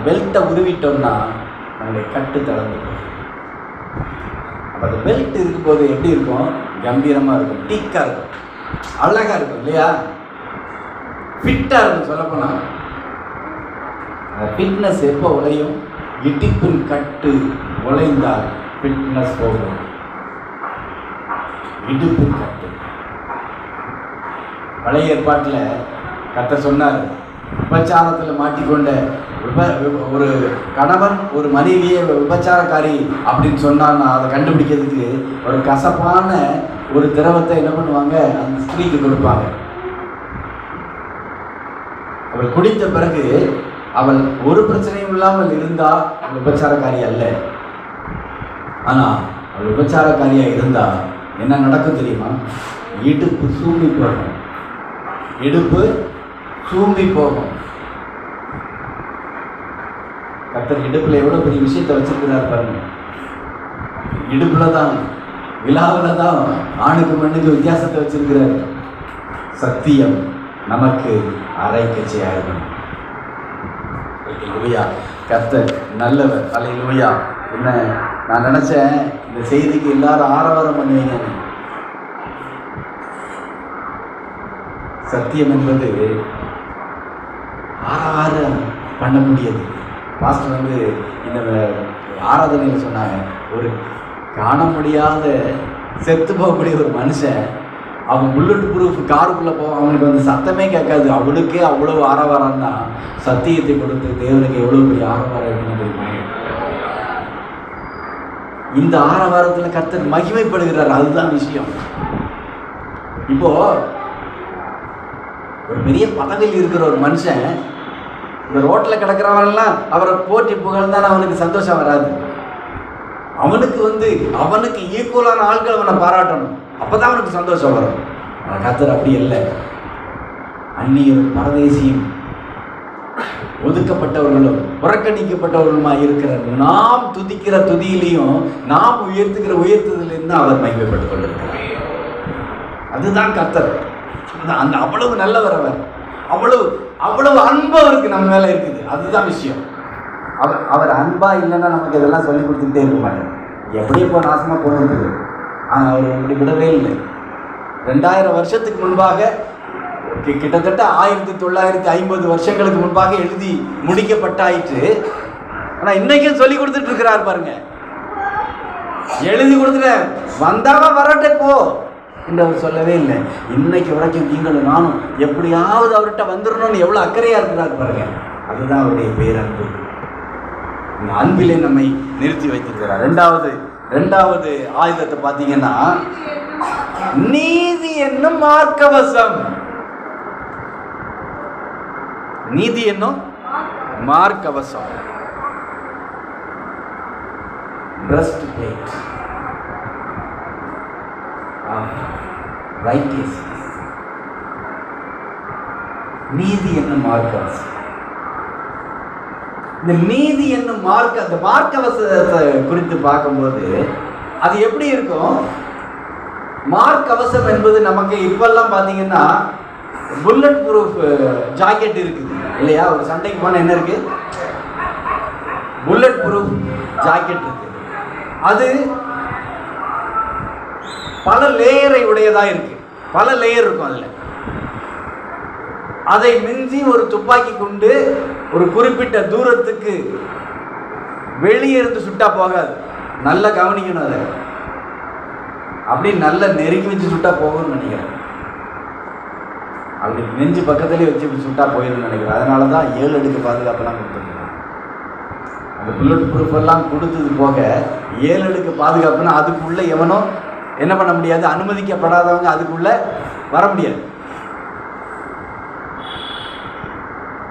பெல்ட்டை உருவிட்டோம்னா நம்முடைய கட்டு தளர்ந்து போகும். அப்போ அந்த பெல்ட் இருக்கும்போது எப்படி இருக்கும்? கம்பீரமாக இருக்கும், டீக்காக இருக்கும், அழகாக இருக்கும் இல்லையா? ஃபிட்டாக இருக்கும். சொல்லப்போனால் ஃபிட்னஸ் எப்போ உழையும்? இடுப்பின் கட்டு உழைந்தால் ஃபிட்னஸ் போகும். இடுப்பின் கட்டு. பழைய ஏற்பாட்டில் கர்த்தர் சொன்னார், விபச்சாரத்தில் மாட்டிக்கொண்ட ஒரு கணவன் ஒரு மனைவியை விபச்சாரக்காரி அப்படின்னு சொன்னான்னா அதை கண்டுபிடிக்கிறதுக்கு ஒரு கசப்பான ஒரு திரவத்தை என்ன பண்ணுவாங்க? அந்த ஸ்திரீக்கு கொடுப்பாங்க. அவள் குடித்த பிறகு அவள் ஒரு பிரச்சனையும் இல்லாமல் இருந்தால் அவள் விபச்சாரக்காரி அல்ல. ஆனால் அவள் விபச்சாரக்காரியாக இருந்தால் என்ன நடக்கும் தெரியுமா? இடுப்பு சூம்பி போகும். இடுப்பு சூம்பி போகும். கர்த்தர் இடுப்புல எவ்வளவு பெரிய விஷயத்தை வச்சிருக்கிறார் பாருங்க. இடுப்புல தான், விழாவில் தான் ஆணுக்கு மண்ணுக்கு வித்தியாசத்தை வச்சிருக்கிறார். சத்தியம் நமக்கு அரைக்கச்சையாக இருக்கணும். கர்த்தர் நல்லவர். அல்லேலூயா. என்ன நான் நினைச்சேன், இந்த செய்திக்கு எல்லாரும் ஆரவாரம் பண்ணுவீங்க. சத்தியம் என்பது ஆரவாரம் பண்ணக்கூடியது. பாஸ்டர் இந்த ஆராதனையில் சொன்னாங்க, ஒரு காண முடியாத செத்து போகக்கூடிய ஒரு மனுஷன் அவன் புல்லட் ப்ரூஃப் காருக்குள்ளே போவான், அவனுக்கு சத்தமே கேட்காது. அவனுக்கே அவ்வளவு ஆரவாரம் தான். சத்தியத்தை கொடுத்து தேவனுக்கு எவ்வளோ பெரிய ஆரவாரம் இருக்குன்னு தெரியுமா? இந்த ஆரவாரத்தில் கர்த்தர் மகிமைப்படுகிறார். அதுதான் விஷயம். இப்போ ஒரு பெரிய பதவியில் இருக்கிற ஒரு மனுஷன் இந்த ரோட்டில் கிடக்கிறவன்லாம் அவரை போற்றி புகழ்ந்தால் அவனுக்கு சந்தோஷம் வராது. அவனுக்கு ஈக்குவலான ஆட்கள் அவனை பாராட்டணும். அப்போதான் அவனுக்கு சந்தோஷம் வரும். கர்த்தர் அப்படி இல்லை. அந்நியர், பரதேசியும், ஒதுக்கப்பட்டவர்களும் புறக்கணிக்கப்பட்டவர்களுமாக இருக்கிற நாம் துதிக்கிற துதியிலையும் நாம் உயர்த்துக்கிற உயர்த்துதலிருந்து அவர் மகிமைப்பட்டுக் கொண்டிருக்கிறார். அதுதான் கர்த்தர். அந்த அவ்வளவு நல்லவர் அவர். அவ்வளவு அன்பு அவருக்கு நம்ம மேலே இருக்குது. அதுதான் விஷயம். அவர் அன்பா இல்லைன்னா நமக்கு இதெல்லாம் சொல்லி கொடுத்துக்கிட்டே இருக்க மாட்டார். எப்படி இப்போ நாசமாக போகிறது. ஆனால் அவர் அப்படி விடவே இல்லை. 2000 வருஷத்துக்கு முன்பாக, கிட்டத்தட்ட 1950 வருஷங்களுக்கு முன்பாக எழுதி முடிக்கப்பட்டாயிற்று. ஆனால் இன்னைக்கும் சொல்லி கொடுத்துட்டு இருக்கிறார் பாருங்க. எழுதி கொடுத்துட்ட வந்தாவா வரட்டே போ என்று அவர் சொல்லவே இல்லை. இன்னைக்கு வரைக்கும் நீங்களும் நானும் எப்படியாவது அவர்கிட்ட வந்துடணும்னு எவ்வளோ அக்கறையாக இருக்கிறார் பாருங்க. அதுதான் அவருடைய பேரன்பு. இந்த அன்பிலே நம்மை நிறுத்தி வைத்திருக்கிறார். ரெண்டாவது ஆயுதத்தை பார்த்தீங்கன்னா நீதி என்னும் மார்க்கவசம். நீதி என்னும் மார்க்கவசம். Breast plate righteousness. நீதி என்னும் மார்க்கவசம். இந்த நீதி என்னும் அந்த மார்க்கவசத்தை குறித்து பார்க்கும்போது அது எப்படி இருக்கும்? மார்க்கவசம் என்பது நமக்கு இப்பெல்லாம் பார்த்தீங்கன்னா புல்லட் ப்ரூஃப் ஜாக்கெட் இருக்குது இல்லையா? ஒரு சண்டைக்கு போனால் என்ன இருக்கு? புல்லட் ப்ரூஃப் ஜாக்கெட் இருக்கு. அது பல லேயரை உடையதாக இருக்கு. பல லேயர் இருக்கும் அதில். அதை மிஞ்சி ஒரு துப்பாக்கி கொண்டு ஒரு குறிப்பிட்ட தூரத்துக்கு வெளியே இருந்து சுட்டா போகாது, நல்லா கவனிக்கணும். அதை அப்படி நல்லா நெருக்கி வச்சு சுட்டா போகும்னு நினைக்கிறேன். அப்படி நெஞ்சு பக்கத்துலேயே வச்சு சுட்டா போயிடும்னு நினைக்கிறேன். அதனால தான் 7 அடுக்கு பாதுகாப்பெல்லாம் கொடுத்துருக்கோம். அந்த புல்லட் ப்ரூஃப் எல்லாம் கொடுத்தது போக 7 அடுக்கு பாதுகாப்புன்னா அதுக்குள்ளே எவனும் என்ன பண்ண முடியாது, அனுமதிக்கப்படாதவங்க அதுக்குள்ளே வர முடியாது.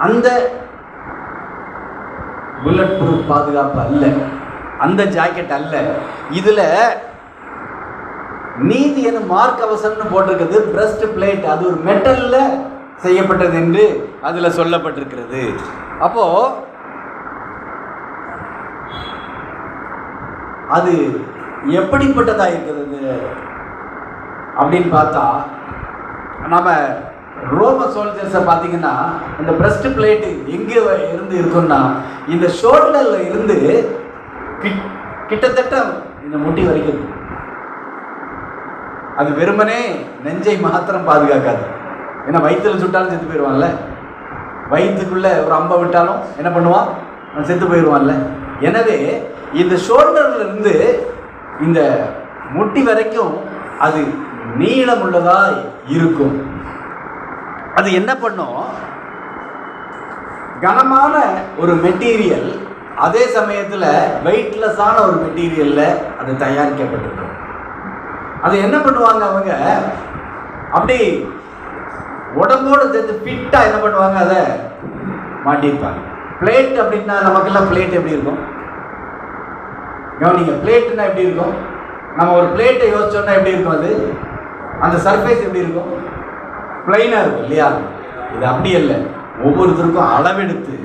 அந்த புல்லட் ப்ரூஃப் பாதுகாப்பு அல்ல, அந்த ஜாக்கெட் அல்ல. இதில் நீதி என மார்க் கவசம்னு போட்டிருக்கிறது பிரஸ்ட் பிளேட். அது ஒரு மெட்டலில் செய்யப்பட்டது என்று அதில் சொல்லப்பட்டிருக்கிறது. அப்போ அது எப்படிப்பட்டதாக இருக்கிறது அப்படின்னு பார்த்தா, நம்ம ரோம சோல்ஜர்ஸை பார்த்தீங்கன்னா இந்த பிரஸ்ட் பிளேட்டு எங்கே இருந்து இருக்குன்னா இந்த ஷோல்டரில் இருந்து கிட்டத்தட்ட இந்த முட்டி வரைக்கும். அது வெறுமனே நெஞ்சை மாத்திரம் பாதுகாக்காது. ஏன்னா வயிற்றுல சுட்டாலும் செத்து போயிடுவான்ல, வயிற்றுக்குள்ளே ஒரு அம்பை விட்டாலும் என்ன பண்ணுவான், செத்து போயிடுவான்ல. எனவே இந்த ஷோல்டர்ல இருந்து இந்த முட்டி வரைக்கும் அது நீளமுள்ளதா இருக்கும். அது என்ன பண்ணும், கனமான ஒரு மெட்டீரியல், அதே சமயத்தில் வெயிட்லெஸ்ஸான ஒரு மெட்டீரியலில் அது தயாரிக்கப்பட்டிருக்கும். அது என்ன பண்ணுவாங்க, அவங்க அப்படி உடம்போடு சேர்த்து ஃபிட்டாக என்ன பண்ணுவாங்க, அதை மாட்டியிருப்பாங்க. பிளேட் அப்படின்னா நமக்கெல்லாம் பிளேட் எப்படி இருக்கும் கவனிங்க. பிளேட்டுன்னா எப்படி இருக்கும், நம்ம ஒரு பிளேட்டை யோசிச்சோன்னா எப்படி இருக்கும், அது அந்த சர்ஃபேஸ் எப்படி இருக்கும், பிளைனாக இருக்கும் இல்லையா. இது அப்படி இல்லை, ஒவ்வொருத்தருக்கும் அளவெடுத்து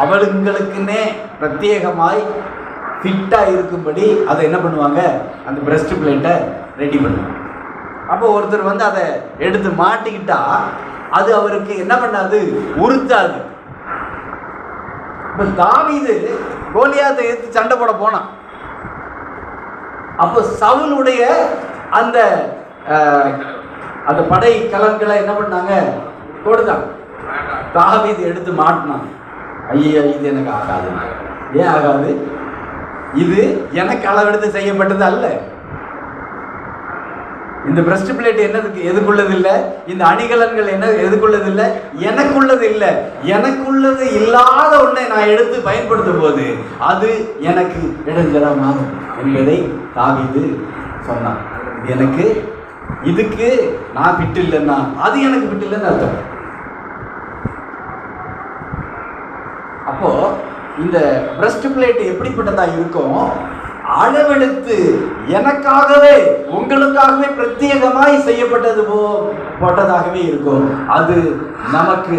அவளுங்களுக்குன்னே பிரத்யேகமாய் ஃபிட்டாக இருக்கும்படி அதை என்ன பண்ணுவாங்க, அந்த பிரஸ்ட் பிளேட்டை ரெடி பண்ணுவாங்க. அப்போ ஒருத்தர் வந்து அதை எடுத்து மாட்டிக்கிட்டா அது அவருக்கு என்ன பண்ணாது, உறுத்தாது. இப்போ தாவீது கோலியாத்தை எடுத்து சண்டை போட போனான். அப்போ சவுலுடைய அந்த அந்த படை கலன்களை என்ன பண்ணாங்க, கொடுத்தாங்க. தாவீது எடுத்து மாட்டினான். ஐயா, இது எனக்கு ஆகாது. ஏன் ஆகாது, இது எனக்கு அளவெடுத்து செய்யப்பட்டது அல்ல. இந்த பிரஸ்ட் பிளேட் என்னதுக்கு எதுக்குள்ளது இல்லை, இந்த அணிகலன்கள் என்ன எதுக்குள்ளது இல்லை, எனக்குள்ளது இல்லை. எனக்குள்ளது இல்லாத ஒன்றை நான் எடுத்து பயன்படுத்தும் போது அது எனக்கு இடைஞ்சலமாகும் என்பதை தாவீது சொன்னான். எனக்கு இதுக்கு நான் ஃபிட் இல்லைன்னா அது எனக்கு ஃபிட் இல்லைன்னு அர்த்தம். அப்போ இந்த பிரஸ்ட் பிளேட் எப்படிப்பட்டதா இருக்கும், அளவெடுத்து எனக்காகவே உங்களுக்காகவே பிரத்யேகமாய் செய்யப்பட்டது போட்டதாகவே இருக்கும். அது நமக்கு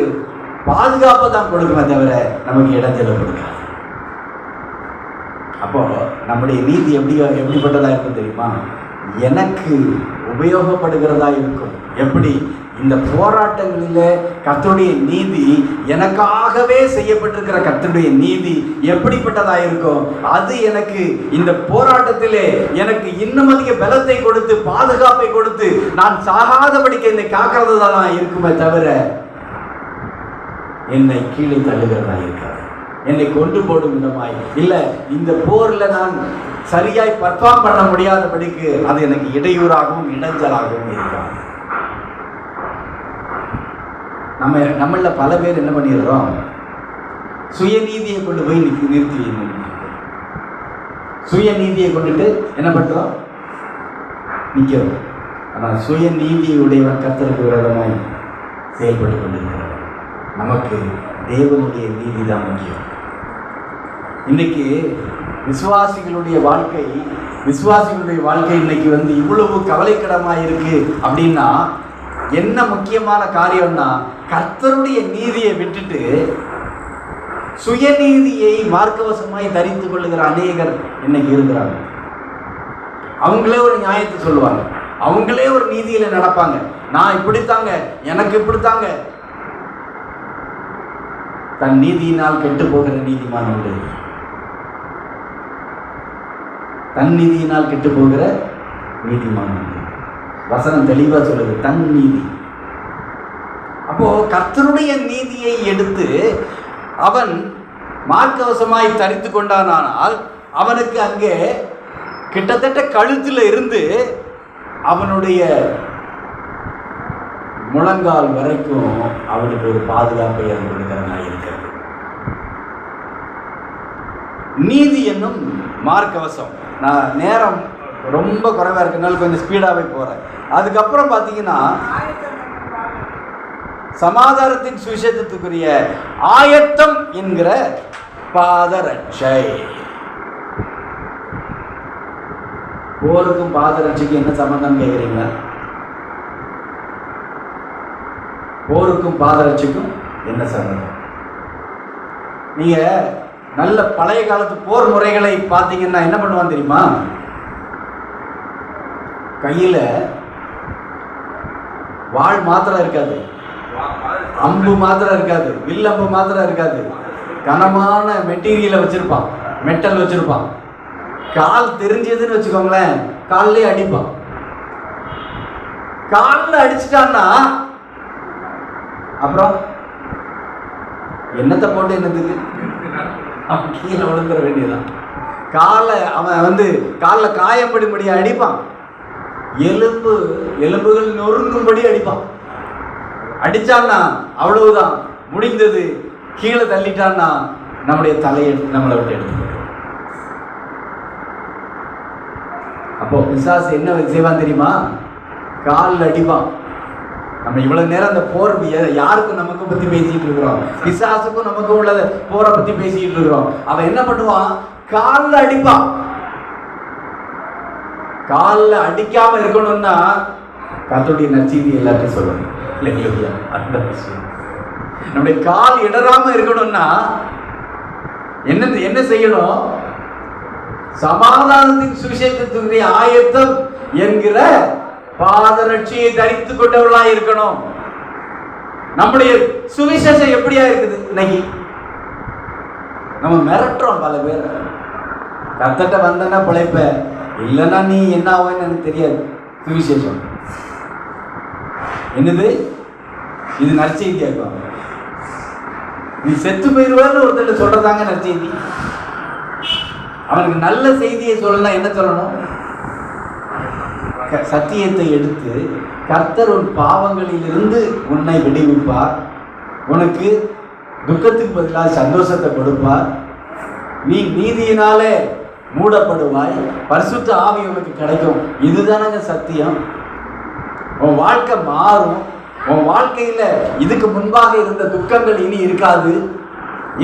பாதுகாப்பு தான் கொடுக்குமே தவிர நமக்கு இடைஞ்சல கொடுக்காது. அப்போ நம்முடைய நீதி எப்படிப்பட்டதா இருக்கும் தெரியுமா, எனக்கு உபயோகப்படுகிறதா இருக்கும். எப்படி இந்த போராட்டங்களில் கர்த்தருடைய நீதி, எனக்காகவே செய்யப்பட்டிருக்கிற கர்த்தருடைய நீதி எப்படிப்பட்டதாக இருக்கும், அது எனக்கு இந்த போராட்டத்திலே எனக்கு இன்னும் அதிக பலத்தை கொடுத்து பாதுகாப்பை கொடுத்து நான் சாகாதபடிக்கு என்னை காக்கிறது தான் இருக்குமே தவிர என்னை கீழே தள்ளுகிறதா இருக்காது, என்னை கொண்டு போடும் விதமாய் இல்லை. இந்த போரில் நான் சரியாய் பர்ஃபார்ம் பண்ண முடியாதபடிக்கு அது எனக்கு இடையூறாகவும் இடைஞ்சலாகவும் இருக்காது. நம்மள பல பேர் என்ன பண்ணிடுறோம், சுயநீதியை கொண்டு போய் நிறுத்தி சுயநீதியை கொண்டுட்டு என்ன பண்றோம், நிற்கிறோம். ஆனால் சுயநீதியுடையவன் கர்த்தருக்கு விரோதமாய் செயல்பட்டு கொண்டிருக்கிறோம். நமக்கு தேவனுடைய நீதி தான் முக்கியம். இன்னைக்கு விசுவாசிகளுடைய வாழ்க்கை இன்னைக்கு வந்து இவ்வளவு கவலைக்கிடமாக இருக்கு அப்படின்னா என்ன முக்கியமான காரியம்னா, கர்த்தருடைய நீதியை விட்டுட்டு சுயநீதியை மார்க்கவசமாய் தரித்து கொள்ளுகிற அநேகர் இன்னைக்கு இருக்கிறாங்க. அவங்களே ஒரு நியாயத்தை சொல்லுவாங்க, அவங்களே ஒரு நீதியில நடப்பாங்க. நான் இப்படித்தாங்க, எனக்கு இப்படித்தாங்க. தன் நீதியினால் கெட்டு போகிற நீதிமான் உண்டு. தன் நீதியினால் கெட்டு போகிற நீதிமான் உண்டு. வசனம் தெளிவா சொல்லுது, தன் நீதி. அப்போ கர்த்தருடைய நீதியை எடுத்து அவன் மார்க்கவசமாய் தரித்து கொண்டானால் அவனுக்கு அங்கே கிட்டத்தட்ட கழுத்தில் இருந்து அவனுடைய முழங்கால் வரைக்கும் அவனுக்கு ஒரு பாதுகாப்பை ஏற்படுத்துகிறதா இருக்கிறது. நீதி என்னும் மார்க்கவசம். நான் நேரம் ரொம்ப குறைவாக இருக்கனால கொஞ்சம் ஸ்பீடாகவே போகிறேன். அதுக்கப்புறம் பார்த்தீங்கன்னா சமாதானத்தின் சுவிசேஷத்துக்குரிய ஆயத்தம் என்கிற பாதரட்சை. போருக்கும் பாதரட்சைக்கும் என்ன சம்பந்தம் கேட்குறீங்களா? போருக்கும் பாதரட்சைக்கும் என்ன சம்பந்தம்? நீங்க நல்ல பழைய காலத்து போர் முறைகளை பார்த்தீங்கன்னா என்ன பண்ணுவான் தெரியுமா? கையில வாள் மாத்திரம் இருக்காது, அம்பு மாத்திரம் இருக்காது, வில்லம்பு மாத்திரம் இருக்காது, கனமான மெட்டீரியலை வச்சிருப்பான், மெட்டல் வச்சிருப்பான். கால் தெரிஞ்சதுன்னு வச்சுக்கோங்களேன், காலிலே அடிப்பான். காலில் அடிச்சிட்டான்னா அப்புறம் என்னத்தை போட்டு என்னதுக்கு அவன் கீழே விழுந்துட வேண்டியதான். காலை அவன் காலில் காயப்படும்படி அடிப்பான், எலும்புகள் நொறுங்கும்படி அடிப்பான். அடிச்சான்னா அவ்வளவுதான், முடிந்தது. கீழே தள்ளிட்டான்னா நம்முடைய தலையை நம்மளை விட்டு எடுத்து. அப்போ பிசாசு என்ன செய்வான் தெரியுமா? காலில் அடிப்பான். நம்ம இவ்வளவு நேரம் அந்த போர் யாருக்கும் நமக்கும் பத்தி பேசிட்டு இருக்கிறோம், பிசாசுக்கும் நமக்கும் உள்ள போரை பத்தி பேசிட்டு இருக்கிறோம். அவன் என்ன பண்ணுவான்? காலில் அடிப்பான். காலில் அடிக்காம இருக்கணும்னா கர்த்தருடைய நற்செய்தி எல்லாத்தையும் சொல்லணும். இல்லையா? அந்த விஷயம் நம்முடைய கால் இடராம இருக்கணும்னா என்ன செய்யணும்? சமாதானத்தின் சுவிசேஷத்துக்குரிய ஆயத்தம் என்கிற பாதரட்சியை தரித்து கொண்டவர்களாக இருக்கணும். நம்முடைய சுவிசேஷம் எப்படியா இருக்குது? இன்னைக்கு நம்ம மிரட்டுறோம் பல பேர். கர்த்தட்ட வந்தனா பிழைப்ப, இல்லைன்னா நீ என்ன ஆகுன்னு எனக்கு தெரியாது. சுவிசேஷம் என்னது? இது நற்செய்தியா இருக்கும். நீ செத்து போயிடுவான்னு ஒருத்தர் சொல்றதாங்க நற்செய்தி. அவனுக்கு நல்ல செய்தியை சொல்லணும். என்ன சொல்லணும்? சத்தியத்தை எடுத்து கர்த்தர் உன் பாவங்களிலிருந்து உன்னை விடுவிப்பார், உனக்கு துக்கத்துக்கு பதிலாக சந்தோஷத்தை கொடுப்பார், நீ நீதியினாலே மூடப்படுவாய், பரிசுத்த ஆவி உனக்கு கிடைக்கும். இதுதானங்க சத்தியம். உன் வாழ்க்கை மாறும். உன் வாழ்க்கையில இதுக்கு முன்பாக இருந்த துக்கங்கள் இனி இருக்காது.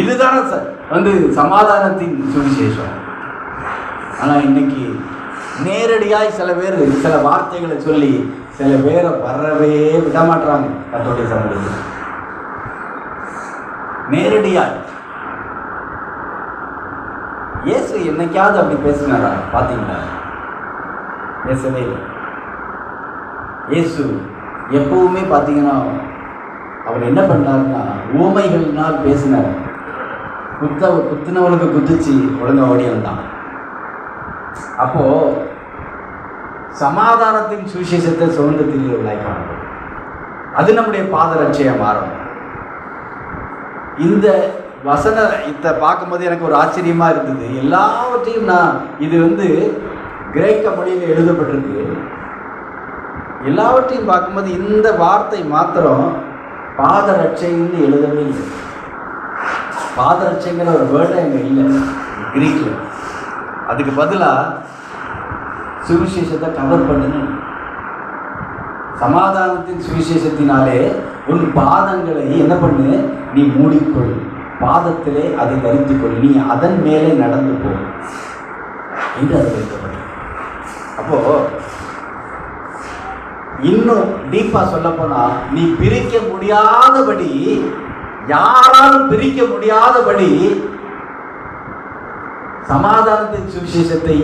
இதுதானே சமாதானத்தின் சுவிசேஷம். ஆனா இன்னைக்கு நேரடியாய் சில பேர் சில வார்த்தைகளை சொல்லி சில பேரை வரவே விடமாட்டாங்க கர்த்தருடைய சமூகத்தில். நேரடியாய் இயேசு என்னைக்காவது அப்படி பேசினாரா? பார்த்தீங்களா? பேசவே இல்லை. இயேசு எப்பவுமே பார்த்தீங்கன்னா அவர் என்ன பண்ணாருன்னா ஊமைகள்னால் பேசினார். குத்துனவனுக்கு குத்துச்சு ஒழுங்கா ஓடி வந்தான். அப்போ சமாதானத்தின் சுவிசேஷத்தை சுதந்திர திரியவர்களாய் காணப்படும். அது நம்முடைய பாதரட்சையா மாறும். இந்த வசனத்தை பார்க்கும்போது எனக்கு ஒரு ஆச்சரியமா இருந்தது. எல்லாவற்றையும் இது கிரேக்க மொழியில் எழுதப்பட்டிருக்கு. எல்லாவற்றையும் பார்க்கும்போது இந்த வார்த்தை மாத்திரம் பாதரட்சைன்னு எழுதவே இல்லை. பாதரட்சைங்கிற ஒரு வேர்டை அங்கே இல்லை கிரீக்கில். அதுக்கு பதிலாக சுவிசேஷத்தை கவர் பண்ணுன்னு, சமாதானத்தின் சுவிசேஷத்தினாலே உன் பாதங்களை என்ன பண்ணு, நீ மூடிக்கொள், பாதத்திலே அதை தரித்துக்கொள், நீ அதன் மேலே நடந்து போ என்று அது வைக்கப்படும். அப்போ இன்னும் டீப்பா சொல்ல போனா, நீ பிரிக்க முடியாதபடி, யாராலும் பிரிக்க முடியாதபடி சமாதானத்தின் சுவிசேஷத்தை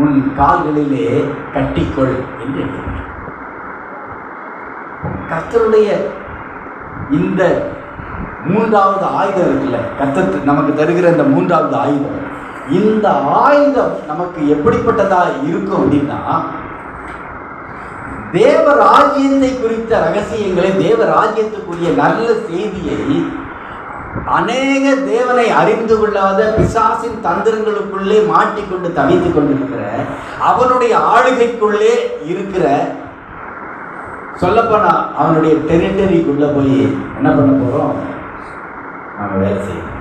உன் கால்களிலே கட்டிக்கொள் என்று கர்த்தருடைய இந்த மூன்றாவது ஆயுதம் இருக்குல்ல, கர்த்தர் நமக்கு தருகிற இந்த மூன்றாவது ஆயுதம், இந்த ஆயுதம் நமக்கு எப்படிப்பட்டதா இருக்கும் அப்படின்னா, தேவ ராஜ்யத்தை குறித்த ரகசியங்களை, தேவ ராஜ்யத்துக்குரிய நல்ல செய்தியை அநேக தேவனை அறிந்து கொள்ளாத பிசாசின் தந்திரங்களுக்குள்ளே மாட்டிக்கொண்டு தவித்துக் கொண்டிருக்கிற, அவனுடைய ஆளுகைக்குள்ளே இருக்கிற, சொல்லப்போனா அவனுடைய டெரிட்டரிக்குள்ள போய் என்ன பண்ண போறோம்? நாம வேலை செய்யணும்.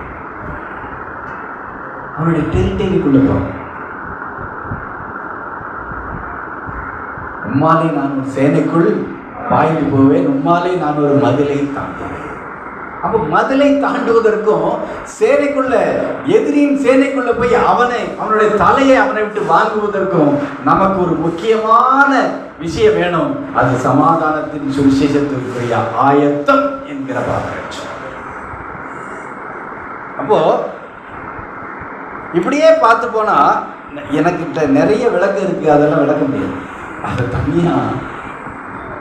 அவனுடைய டெரிட்டரிக்குள்ள போறோம். உம்மாலே நான் ஒரு சேனைக்குள் பாய்ந்து போவேன், உம்மாலே நான் ஒரு மதிலை தாண்டுவேன். அப்போ மதிலை தாண்டுவதற்கும் சேனைக்குள்ள, எதிரியின் சேனைக்குள்ள போய் அவனுடைய தலையை அவனை விட்டு வாங்குவதற்கும் நமக்கு ஒரு முக்கியமான விஷயம் வேணும். அது சமாதானத்தின் சுவிசேஷத்திற்குரிய ஆயத்தம் என்கிற பாத்திரம். அப்போ இப்படியே பார்த்து போனா எனக்கிட்ட நிறைய விளக்கம் இருக்கு, அதெல்லாம் விளக்க முடியாது. அதை தனியா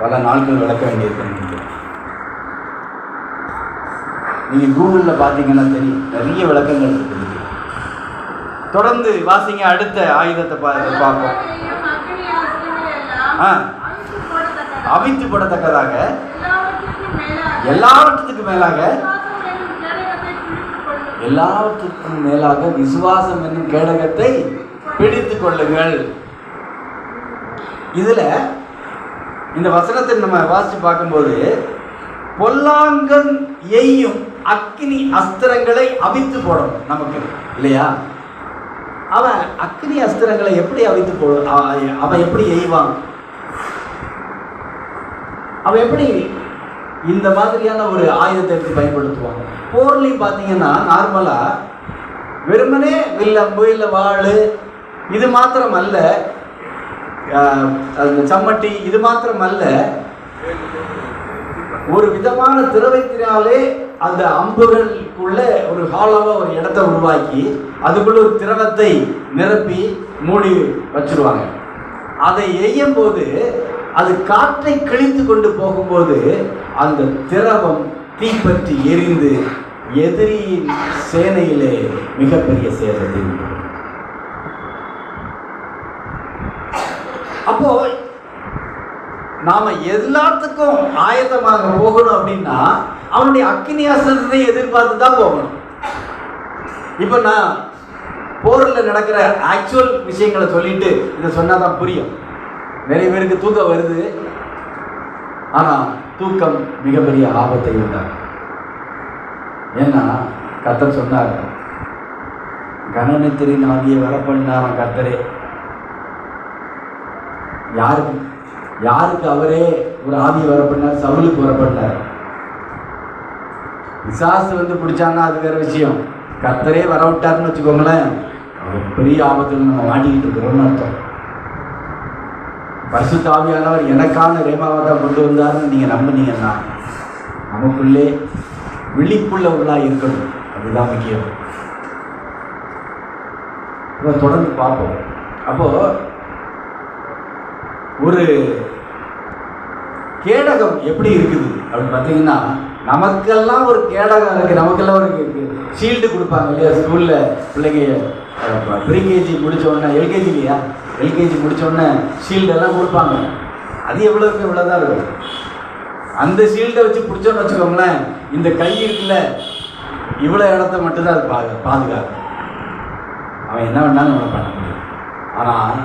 பல நாட்கள் விளக்க வேண்டியிருக்கு. நீங்க கூகுளில் பார்த்தீங்கன்னா தெரியும், நிறைய விளக்கங்கள் இருக்குது. தொடர்ந்து வாசிங்க, அடுத்த ஆயுதத்தை பார்ப்போம். அவித்து போடத்தக்கதாக எல்லாவற்றுக்கும் மேலாக விசுவாசம் என்னும் கேடகத்தை பிடித்துக் கொள்ளுங்கள். இதுல இந்த வசனத்தை நம்ம வாசிச்சு பார்க்கும்போது, பொல்லாங்கன் எய்யும் அக்கினி அஸ்திரங்களை அவித்து போடணும் நமக்கு, இல்லையா? அவன் அக்கினி அஸ்திரங்களை எப்படி அவித்து போடும்? அவன் எப்படி எய்வான்? அவன் எப்படி இந்த மாதிரியான ஒரு ஆயுதத்தை எடுத்து பயன்படுத்துவாங்க? போர்லையும் பார்த்தீங்கன்னா நார்மலா வெறுமனே வில்லம்பு இல்லை வாள் இது மாத்திரம் அல்ல, சம்மட்டி இது மாத்திரம் அல்ல, ஒரு விதமான திரவத்தினாலே அந்த அம்புகளுக்குள்ள ஒரு ஹாலாவா ஒரு இடத்தை உருவாக்கி அதுக்குள்ள ஒரு திரவத்தை நிரப்பி மூடி வச்சிருவாங்க. அதை எய்யும் போது அது காற்றை கிழித்து கொண்டு போகும்போது அந்த திரவம் தீப்பற்றி எரிந்து எதிரியின் சேனையிலே மிகப்பெரிய சேதத்தை. அப்போ நாம எல்லாத்துக்கும் ஆயத்தமாக போகணும் அப்படின்னா அவனுடைய அக்கினி அஸ்திரத்தை எதிர்பார்த்து தான் போகணும். இப்போ நான் போரில் நடக்கிற ஆக்சுவல் விஷயங்களை சொல்லிட்டு இதை சொன்னாதான் புரியும். நிறைய பேருக்கு தூக்கம் வருது, ஆனால் தூக்கம் மிகப்பெரிய ஆபத்தை உண்டாகும். ஏன்னா கர்த்தர் சொன்னார், கனநித்திரின் ஆவியை வரப்பண்ணாராம் கர்த்தரே. யாருக்கு அவரே ஒரு ஆவியை வரப்பண்ணார்? சவுலுக்கு வரப்பண்ணார். பிசாசு வந்து பிடிச்சான்னா அது வேற விஷயம். கர்த்தரே வரவிட்டாருன்னு வச்சுக்கோங்களேன், பெரிய ஆபத்தில் நம்ம மாட்டிக்கிட்டு இருக்கிறோம்னு அர்த்தம். பரிசுத்த ஆவியானவர் எனக்கான ரேமாவத்தை கொண்டு வந்தாருன்னு நீங்கள் நம்பினீங்கன்னா நமக்குள்ளே விழிப்புள்ளவர்களாக இருக்கணும். அதுதான் முக்கியம். தொடர்ந்து பார்ப்போம். அப்போ ஒரு கேடகம் எப்படி இருக்குது அப்படின்னு பார்த்தீங்கன்னா, நமக்கெல்லாம் ஒரு கேடகம் இருக்குது. நமக்கெல்லாம் ஒரு ஷீல்டு கொடுப்பாங்க இல்லையா? ஸ்கூலில் பிள்ளைங்க ப்ரீகேஜி முடித்தோடனே, எல்கேஜி இல்லையா, எல்கேஜி முடித்தோடனே ஷீல்டெல்லாம் கொடுப்பாங்க. அது எவ்வளோக்கு இவ்வளோதான் இருக்கும். அந்த ஷீல்டை வச்சு பிடிச்சோன்னு வச்சுக்கோங்களேன், இந்த கை இருக்குல்ல, இவ்வளோ இடத்த மட்டும்தான் அது பாதுகாக்கும். அவன் என்ன வேணாலும் நம்மளை பண்ண முடியும். ஆனால்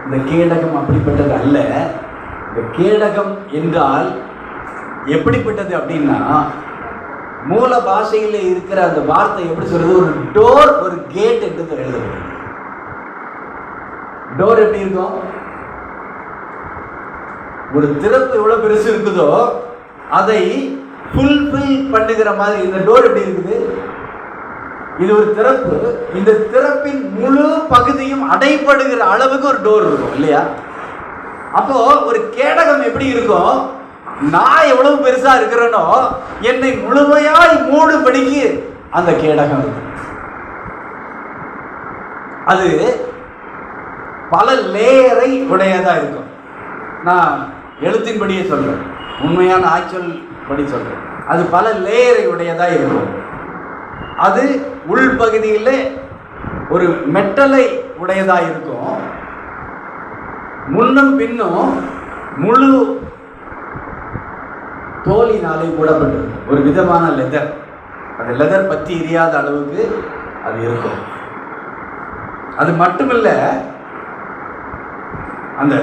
இந்த கேடகம் அப்படிப்பட்டது அல்ல. இந்த கேடகம் என்றால் எப்படிப்பட்டது அப்படின்னா, மூல பாஷையில் இருக்கிற அந்த வார்த்தை எப்படி சொல்றது? ஒரு டோர், ஒரு கேட் என்று எழுதப்படுது. டோர் எப்படி இருக்கும்? ஒரு திறப்பு எவ்வளவு பெருசு இருக்குதோ அதை ஃபுல்ஃபில் பண்ணுகிற மாதிரி இந்த டோர் எப்படி இருக்குது? இது ஒரு திறப்பு. இந்த திறப்பின் முழு பகுதியும் அடைபடுகிற அளவுக்கு ஒரு டோர் இருக்கும் இல்லையா? அப்போ ஒரு கேடகம் எப்படி இருக்கும்? நான் எவ்வளவு பெருசா இருக்கிறேனோ என்னை முழுமையாய் மூடுபடிக்கு அந்த கேடகம் இருக்கு. அது பல லேயரை உடையதா இருக்கும். நான் எழுத்தின்படியே சொல்றேன், உண்மையான ஆக்சுவல் படி சொல்றேன். அது பல லேயரை உடையதா இருக்கும். அது உள்பகுதியில் ஒரு மெட்டலை உடையதா இருக்கும். முன்னும் பின்னும் முழு தோலினாலே மூடப்பட்டிருக்கும். ஒரு விதமான லெதர். அந்த லெதர் பற்றி எரியாத அளவுக்கு அது இருக்கும். அது மட்டுமில்ல, அந்த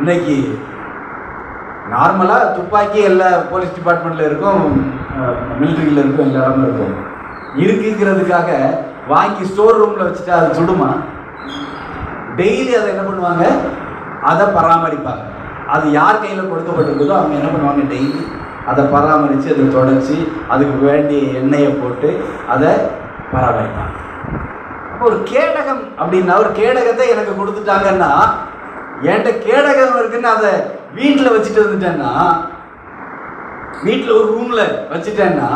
இன்னைக்கு நார்மலாக துப்பாக்கி எல்லா போலீஸ் டிபார்ட்மெண்ட்டில் இருக்கும், மிலிட்ரியில் இருக்கும், எல்லா இடமும் இருக்கும். இருக்குங்கிறதுக்காக வாங்கி ஸ்டோர் ரூமில் வச்சுட்டு அது சுடுமா? டெய்லி அதை என்ன பண்ணுவாங்க, அதை பராமரிப்பாங்க. அது யார் கையில் கொடுக்கப்பட்டிருக்குதோ அவங்க என்ன பண்ணுவாங்க, டெய்லி அதை பராமரித்து அதை தொடச்சி அதுக்கு வேண்டிய எண்ணெயை போட்டு அதை பராமரிப்பாங்க. அப்போ ஒரு கேடகம் அப்படின்னா, ஒரு கேடகத்தை எனக்கு கொடுத்துட்டாங்கன்னா, என்கிட்ட கேடகம் இருக்குன்னு அதை வீட்டில் வச்சுட்டு வந்துட்டேன்னா, வீட்டில் ஒரு ரூமில் வச்சுட்டேன்னா,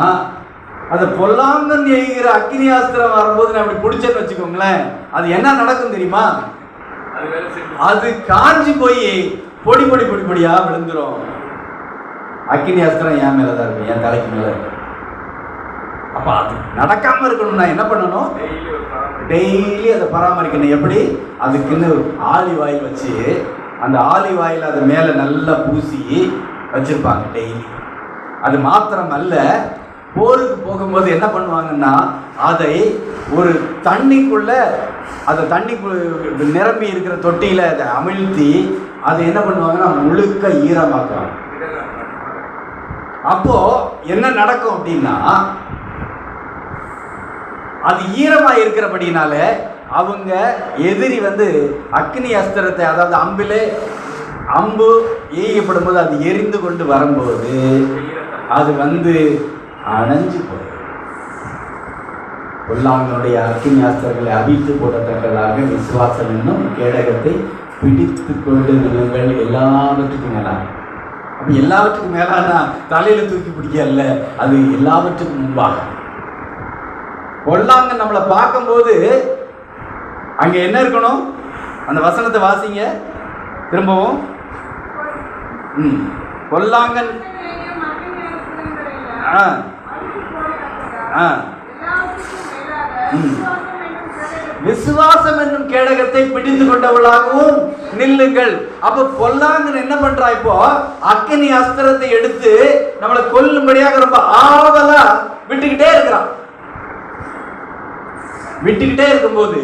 அதை பொல்லாங்கன்னு எய்கிற அக்னியாஸ்திரம் வரும்போது நான் அப்படி பிடிச்சேன்னு வச்சுக்கோங்களேன், அது என்ன நடக்கும் தெரியுமா? அது காஞ்சி போய் பொடி பொடி பொடி பொடியாக விழுந்துடும். அக்னியாஸ்திரம் என் மேலே தான் இருக்கும், என் தலைக்கு மேலே இருக்கும். அப்போ அது நடக்காமல் இருக்கணும்னா என்ன பண்ணணும்? டெய்லி அதை பராமரிக்கணும். எப்படி? அதுக்குன்னு ஆலிவ் ஆயில் வச்சு அந்த ஆலிவ் ஆயில் அது மேலே நல்லா பூசி வச்சுருப்பாங்க டெய்லி. அது மாத்திரம் அல்ல, போருக்கு போகும்போது என்ன பண்ணுவாங்கன்னா, அதை ஒரு தண்ணிக்குள்ள, அதை தண்ணிக்குள்ள நிரம்பி இருக்கிற தொட்டியில் அதை அமிழ்த்தி அதை என்ன பண்ணுவாங்கன்னா முழுக்க ஈரமாக்குவாங்க. அப்போ என்ன நடக்கும் அப்படின்னா, அது ஈரமாக இருக்கிறபடினால அவங்க எதிரி அக்னி அஸ்திரத்தை, அதாவது அம்பு எய்யப்படும் போது அது எரிந்து கொண்டு வரும்போது அது அணைஞ்சு போயிடும். பொல்லாங்கனுடைய அக்னி அஸ்திரங்களை அவித்து போடத்தக்கதாக விசுவாசம் என்னும் கேடகத்தை பிடித்து கொண்டு நிலங்கள் எல்லாவற்றுக்கும் மேலான. அப்போ எல்லாவற்றுக்கும் மேலானா தலையில் தூக்கி பிடிக்கல, அது எல்லாவற்றுக்கும் முன்பாக. பொல்லாங்க நம்மளை பார்க்கும்போது அங்கே என்ன இருக்கணும்? அந்த வசனத்தை வாசிங்க திரும்பவும். பொல்லாங்கன் விசுவாசம் என்னும் கேடகத்தை பிடித்து கொண்டவளாகவும் நில்லுங்கள். அப்ப பொல்லாங்கன் என்ன பண்றா? இப்போ அக்கினி அஸ்திரத்தை எடுத்து நம்மளை கொல்லும்படியாக ரொம்ப ஆவலா விட்டுக்கிட்டே இருக்கிறான். விட்டுக்கிட்டே இருக்கும்போது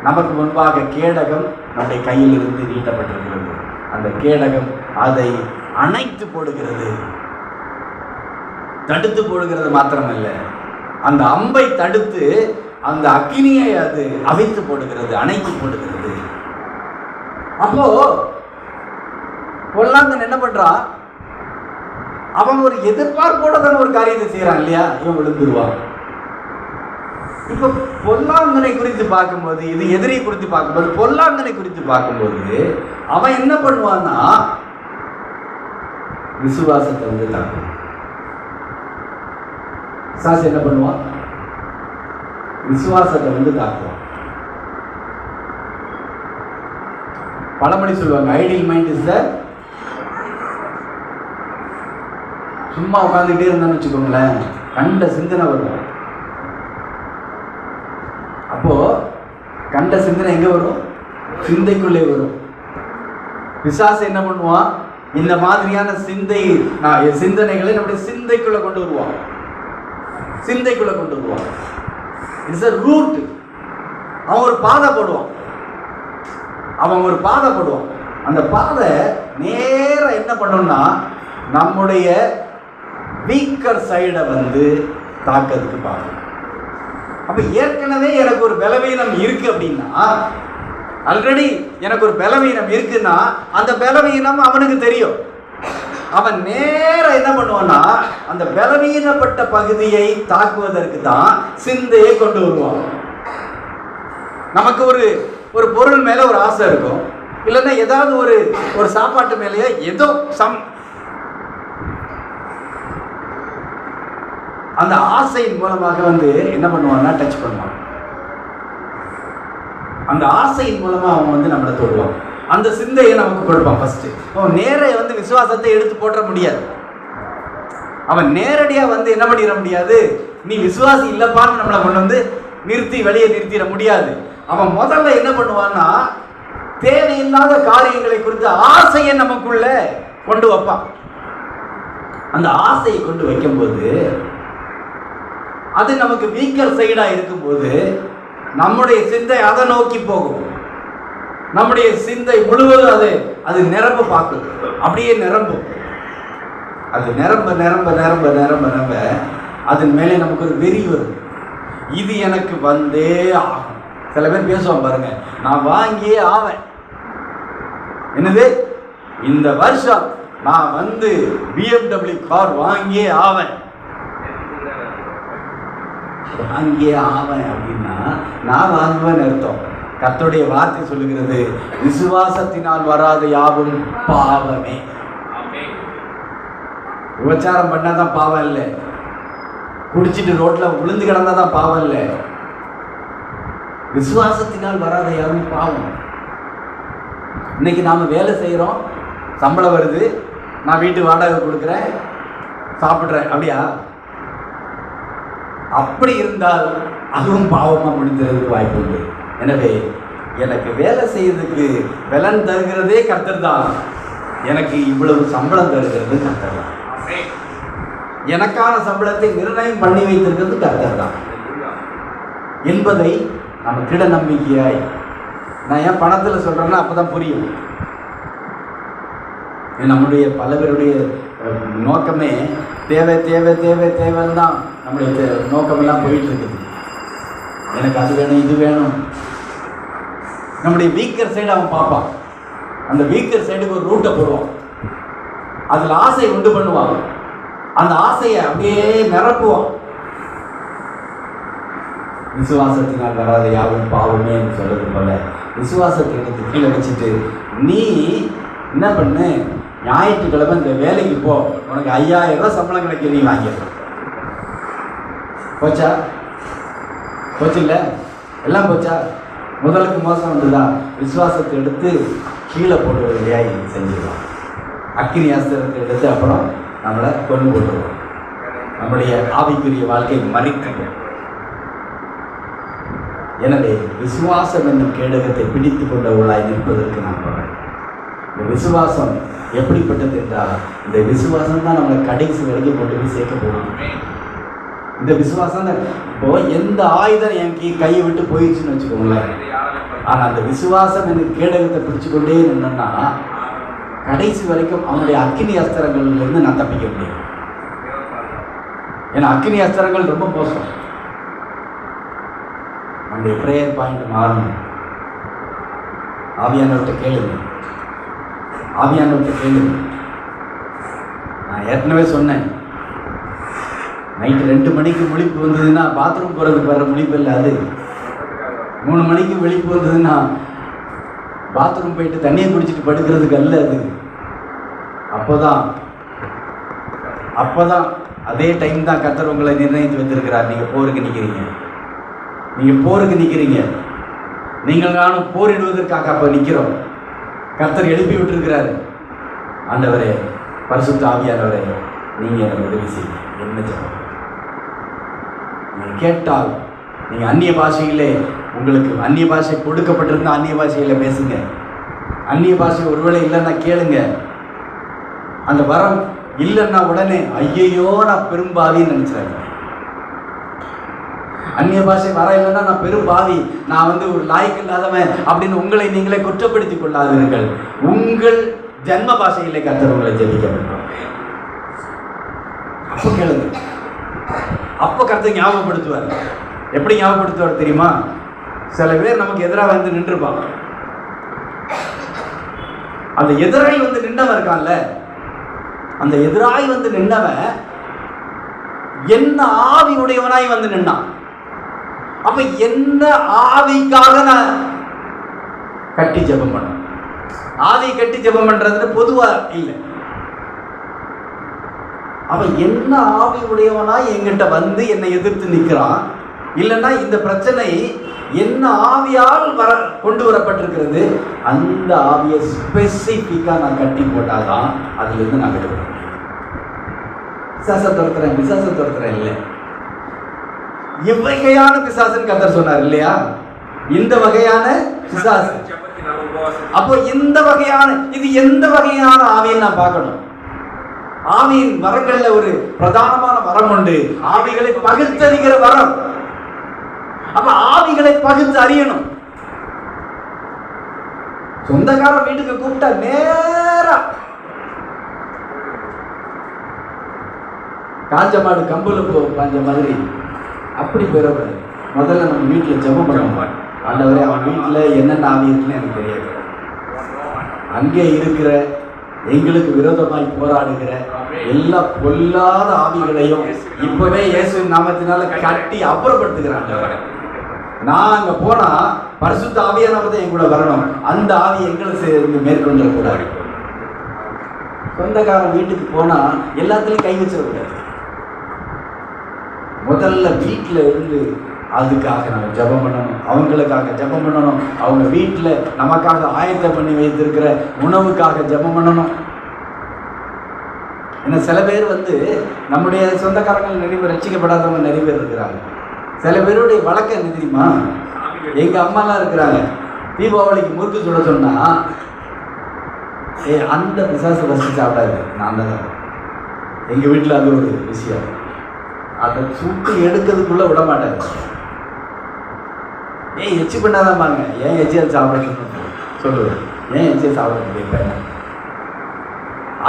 நமக்கு முன்பாக கேடகம் நம்முடைய கையில் இருந்து நீட்டப்பட்டிருக்கிறது. அந்த கேடகம் அதை அணைத்து போடுகிறது, தடுத்து போடுகிறது மாத்திரமல்ல, அந்த அம்பை தடுத்து அந்த அக்கினியை அது அவித்து போடுகிறது, அணைத்து போடுகிறது. அப்போ பொல்லாங்கன் என்ன பண்றான்? அவன் ஒரு எதிர்பார்ப்போட தானே ஒரு காரியத்தை செய்யறான் இல்லையா? இவன் விழுந்துருவான். இப்ப பொல்லாங்கனை குறித்து பார்க்கும்போது, இது எதிரி குறித்து பார்க்கும்போது, பொல்லாங்கனை குறித்து பார்க்கும்போது அவன் என்ன பண்ணுவான்னா விசுவாசத்தை தாக்கும். சாசி என்ன பண்ணுவான்? விசுவாசத்தை தாக்குவான். பழமொழி சொல்லுவாங்க, ஐடியல் மைண்ட் இஸ் த, சும்மா உட்காந்துக்கிட்டே இருந்தான்னு வச்சுக்கோங்களேன், கண்ட சிந்தனை வரும். அப்போ கண்ட சிந்தனை எங்க வரும்? சிந்தைக்குள்ளே வரும். பிசாசு என்ன பண்ணுவான்? இந்த மாதிரியான சிந்தனைகளை நம்முடைய சிந்தைக்குள்ள கொண்டு வருவான். சிந்தைக்குள்ள கொண்டு வருவான். It's a route. அவன் ஒரு பாதை போடுவான். அந்த பாதை நேரா என்ன பண்ணணும்னா நம்முடைய வீக்கர் சைடை தாக்கிறதுக்கு பார்க்கணும். அப்ப ஏற்கனவே எனக்கு ஒரு பலவீனம் இருக்கு அப்படின்னா, ஆல்ரெடி எனக்கு ஒரு பலவீனம் இருக்குன்னா அந்த பலவீனம் அவனுக்கு தெரியும். அவன் நேர என்ன பண்ணுவான்னா அந்த பலவீனப்பட்ட பகுதியை தாக்குவதற்கு தான் சிந்தையை கொண்டு வருவான். நமக்கு ஒரு பொருள் மேல ஒரு ஆசை இருக்கும், இல்லைன்னா ஏதாவது ஒரு சாப்பாட்டு மேலேயே ஏதோ அந்த ஆசையின் மூலமாக என்ன பண்ணுவான்னா டச் பண்ணுவான். அந்த ஆசையின் மூலமா அவன் நம்மளை தொடுவான். அந்த சிந்தையை நமக்கு கொடுப்பான். ஃபர்ஸ்ட் அவன் நேர விசுவாசத்தை எடுத்து போட்ட முடியாது. அவன் நேரடியா என்ன பண்ணிட முடியாது, நீ விசுவாசி இல்லப்பான்னு நம்மளை கொண்டு வெளியே நிறுத்திட முடியாது. அவன் முதல்ல என்ன பண்ணுவான்னா தேவையில்லாத காரியங்களை குறித்து ஆசையை நமக்குள்ள கொண்டு வைப்பான். அந்த ஆசையை கொண்டு வைக்கும்போது அது நமக்கு வீக்கர் சைடா இருக்கும்போது நம்முடைய சிந்தை அதை நோக்கி போகும். நம்முடைய சிந்தை முழுவதும் அது நிரம்ப பார்க்குது, அப்படியே நிரம்பும். அது நிரம்ப நிரம்ப நிரம்ப நிரம்ப நிரம்ப அதன் மேலே நமக்கு ஒரு வெறி வரும். இது எனக்கு வந்தே ஆகும். சில பேர் பேசுவான் பாருங்க, நான் வாங்கியே ஆவேன். என்னது, இந்த வருஷம் நான் வந்து BMW கார் வாங்கியே ஆவேன். வாங்கியே ஆவேன் அப்படின்னா நான் வாங்குவேன்னு அர்த்தம். கர்த்தருடைய வார்த்தை சொல்லுகிறது, விசுவாசத்தினால் வராத யாவும் பாவமே. விபச்சாரம் பண்ணாதான் பாவம் இல்லை, குடிச்சிட்டு ரோட்ல விழுந்து கிடந்தாதான் பாவம் இல்லை. விசுவாசத்தினால் வராத யாவும் பாவம். இன்னைக்கு நாம வேலை செய்யறோம், சம்பளம் வருது, நான் வீட்டு வாடகை கொடுக்குறேன், சாப்பிட்றேன், அப்படியா? அப்படி இருந்தால் அதுவும் பாவமாக முடிஞ்சதுக்கு வாய்ப்பு உண்டு. எனவே எனக்கு வேலை செய்யறதுக்கு பலன் தருகிறதே கர்த்தர் தான். எனக்கு இவ்வளவு சம்பளம் தருகிறது கர்த்தர் தான். எனக்கான சம்பளத்தை நிர்ணயம் பண்ணி வைத்திருக்கிறது கர்த்தர் தான் என்பதை நம்ம திட நம்பிக்கையாய், நான் ஏன் பணத்தில் சொல்கிறேன்னா அப்போ தான் புரியும். நம்முடைய பல பேருடைய நோக்கமே தேவை தேவை தேவை தேவைன்னு தான் நம்முடைய நோக்கமெல்லாம் போயிட்டு இருக்குது. எனக்கு அது வேணும், இது வேணும். நம்முடைய வீக்கர் சைடு அவன் பார்ப்பான். அந்த வீக்கர் சைடுக்கு ஒரு ரூட்டை போடுவான், அதில் ஆசையை உண்டு பண்ணுவான், அந்த ஆசையை அப்படியே நிரப்புவான். விசுவாசத்தினால் வராத யாவும் பாவமே என்று சொல்றது போல விசுவாசத்தை எடுத்து கீழே வச்சுட்டு நீ என்ன பண்ணு, ஞாயிற்றுக்கிழமை இந்த வேலைக்கு போ, உனக்கு 5000 ரூபாய் சம்பளம் கிடைக்க, நீ வாங்கிடுற. போச்சா? போச்சு இல்லை, எல்லாம் போச்சா? முதலுக்கு மோசம் வந்துதா? விசுவாசத்தை எடுத்து கீழே போடுவதையா செஞ்சிடலாம். அக்கினி அஸ்திரத்தை எடுத்து அப்புறம் நம்மளை கொண்டு போட்டுருவோம். நம்முடைய ஆவிக்குரிய வாழ்க்கை மறிக்கும். எனவே விசுவாசம் என்னும் கேடகத்தை பிடித்து கொண்டவர்களாய் நிற்பதற்கு நாம் போகிறோம். இந்த விசுவாசம் எப்படிப்பட்டது என்றால், இந்த விசுவாசம் தான் நம்மளை கடைசி வரைக்கும் கொண்டு போய் சேர்க்க போகணும். இந்த விசுவாசம் தான். இப்போ எந்த ஆயுதம் என் கையை விட்டு போயிடுச்சுன்னு வச்சுக்கோங்களேன், ஆனால் அந்த விசுவாசம் எனக்கு கேடகத்தை பிடிச்சு கொண்டே நின்னா கடைசி வரைக்கும் அவனுடைய அக்கினி அஸ்திரங்கள்லேருந்து நான் தப்பிக்க முடியும். ஏன்னா அக்கினி அஸ்திரங்கள் ரொம்ப மோசம். நம்முடைய ப்ரேயர் பாயிண்ட் மாறணும். ஆவியானவர்கிட்ட கேளுங்க, ஆவியானவர்கிட்ட கேளுங்க. நான் ஏற்கனவே சொன்னேன், நைட்டு 2 மணிக்கு விழிப்பு வந்ததுன்னா பாத்ரூம் போகிறதுக்கு வர விழிப்பு இல்லை. அது 3 மணிக்கு விழிப்பு வந்ததுன்னா பாத்ரூம் போயிட்டு தண்ணியை குடிச்சிட்டு படுக்கிறதுக்கு அல்ல. அது அப்போதான் அதே டைம் தான் கர்த்தர் உங்களை நிர்ணயித்து வைத்திருக்கிறார். நீங்கள் போருக்கு நிற்கிறீங்க, நீங்கள் போருக்கு நிற்கிறீங்க. நீங்கள் நானும் போரிடுவதற்காக அப்போ நிற்கிறோம். கர்த்தர் எழுப்பி விட்டுருக்கிறாரு. ஆண்டவரே, பரிசுத்த ஆவியானவரே, நீங்கள் எனக்கு உதவி செய்யுங்க. என்ன சொல்லுங்கள், நீங்கள் கேட்டால் நீங்கள் அந்நிய பாஷையிலே, உங்களுக்கு அந்நிய பாஷை கொடுக்கப்பட்டிருந்தால் அந்நிய பாஷையில் பேசுங்க. அந்நிய பாஷை ஒருவேளை இல்லைன்னா கேளுங்க. அந்த வரம் இல்லைன்னா உடனே ஐயையோ நான் பெரும்பாவின்னு நினச்சிடாங்க. அந்நிய பாஷை வர இல்லைன்னா நான் பெரும்பாவி, நான் வந்து ஒரு லாய்க்கு இல்லாதவன் அப்படின்னு உங்களை நீங்களே குற்றப்படுத்தி கொள்ளாதீர்கள். உங்கள் ஜன்ம பாஷையிலே கர்த்தர் உங்களை ஜெபிக்க வேண்டும். அப்போ கேளுங்க, அப்போ கர்த்தர் ஞாபகப்படுத்துவார். எப்படி ஞாபகப்படுத்துவார் தெரியுமா? சில பேர் நமக்கு எதிராக வந்து நின்றுப்பாங்க. அந்த எதிராய் வந்து நின்றவன் இருக்கான்ல, அந்த எதிராய் வந்து நின்றவன் என்ன ஆவி உடையவனாய் வந்து நின்னான். அப்ப என்ன ஆவிக்காக நான் கட்டி ஜெபம் பண்ண, ஆவி கட்டி ஜெபம் பண்றது பொதுவா இல்லை. அவன் என்ன ஆவி உடையவனாய் என்கிட்ட வந்து என்னை எதிர்த்து நிற்கிறான், இல்லைன்னா இந்த பிரச்சனை என்ன ஆவியால் கொண்டு வரப்பட்டிருக்கிறது, அந்த ஆவியை ஸ்பெசிஃபிக்கா நான் கட்டி போட்டாதான் அதுல இருந்து நான் விடுவேன். பிசாசை துரத்துறேன் இல்லை, இவ்வகையான பிசாசுன்னு கர்த்தர் சொன்னார் இல்லையா? இந்த வகையான பிசாசு. அப்போ இந்த வகையான, இது எந்த வகையான ஆவியை நான் பார்க்கணும்? ஆவியின் வரங்கள்ல ஒரு பிரதானமான வரம் உண்டு, ஆவிகளை பகுத்தறிகிற வரம். அப்ப ஆவிகளை பகுத்து அறியணும். சொந்தக்கார வீட்டுக்கு கூப்பிட்டா நேரா காஞ்ச மாடு கம்புல பாஞ்ச மாதிரி அப்படி பெறக்கூடாது. முதல்ல நம்ம வீட்டில் ஜெபம் பண்ணுவோம். ஆண்டவரே, அவன் வீட்டில் என்னென்ன ஆவி இருக்குன்னு எனக்கு தெரியாது. அங்கே இருக்கிற எங்களுக்கு விரோதமாய் போராடுகிற எல்லா பொல்லாத ஆவிகளையும் இப்பவே இயேசு நாமத்தினால கட்டி அப்புறப்படுத்துகிறாங்க. நான் அங்கே போனா பரிசுத்த ஆவியானவர் தான் என் கூட வரணும். அந்த ஆவி எங்களை மேற்கொள்ள கூடாது. சொந்தக்காரன் வீட்டுக்கு போனா எல்லாத்துலயும் கை வச்சிடக்கூடாது. முதல்ல வீட்டில் இருந்து அதுக்காக நம்ம ஜெபம் பண்ணணும், அவங்களுக்காக ஜெபம் பண்ணணும். அவங்க வீட்டில் நமக்காக ஆயத்தம் பண்ணி வைத்திருக்கிற உணவுக்காக ஜெபம் பண்ணணும். ஏன்னா சில பேர் நம்முடைய சொந்தக்காரங்கள் நிறைய பேர் ரட்சிக்கப்படாதவங்க நிறைய பேர் இருக்கிறாங்க. சில பேருடைய வழக்கம் என்ன தெரியுமா? எங்கள் அம்மாலாம் இருக்கிறாங்க, தீபாவளிக்கு முறுக்கு சுட சொன்னா அந்த பிசாசு ஃபஸ்ட்டு சாப்பிடாது, நான் தான். எங்கள் வீட்டில் அது ஒரு விஷயம். அதை சுட்டு எடுக்கிறதுக்குள்ளே விட மாட்டாங்க. ஏன் எச்சி பண்ணாதான் பாருங்க, ஏன் எச்சியை சாப்பிட சொல்லுவேன், ஏன் எச்சியை சாப்பிட முடியல.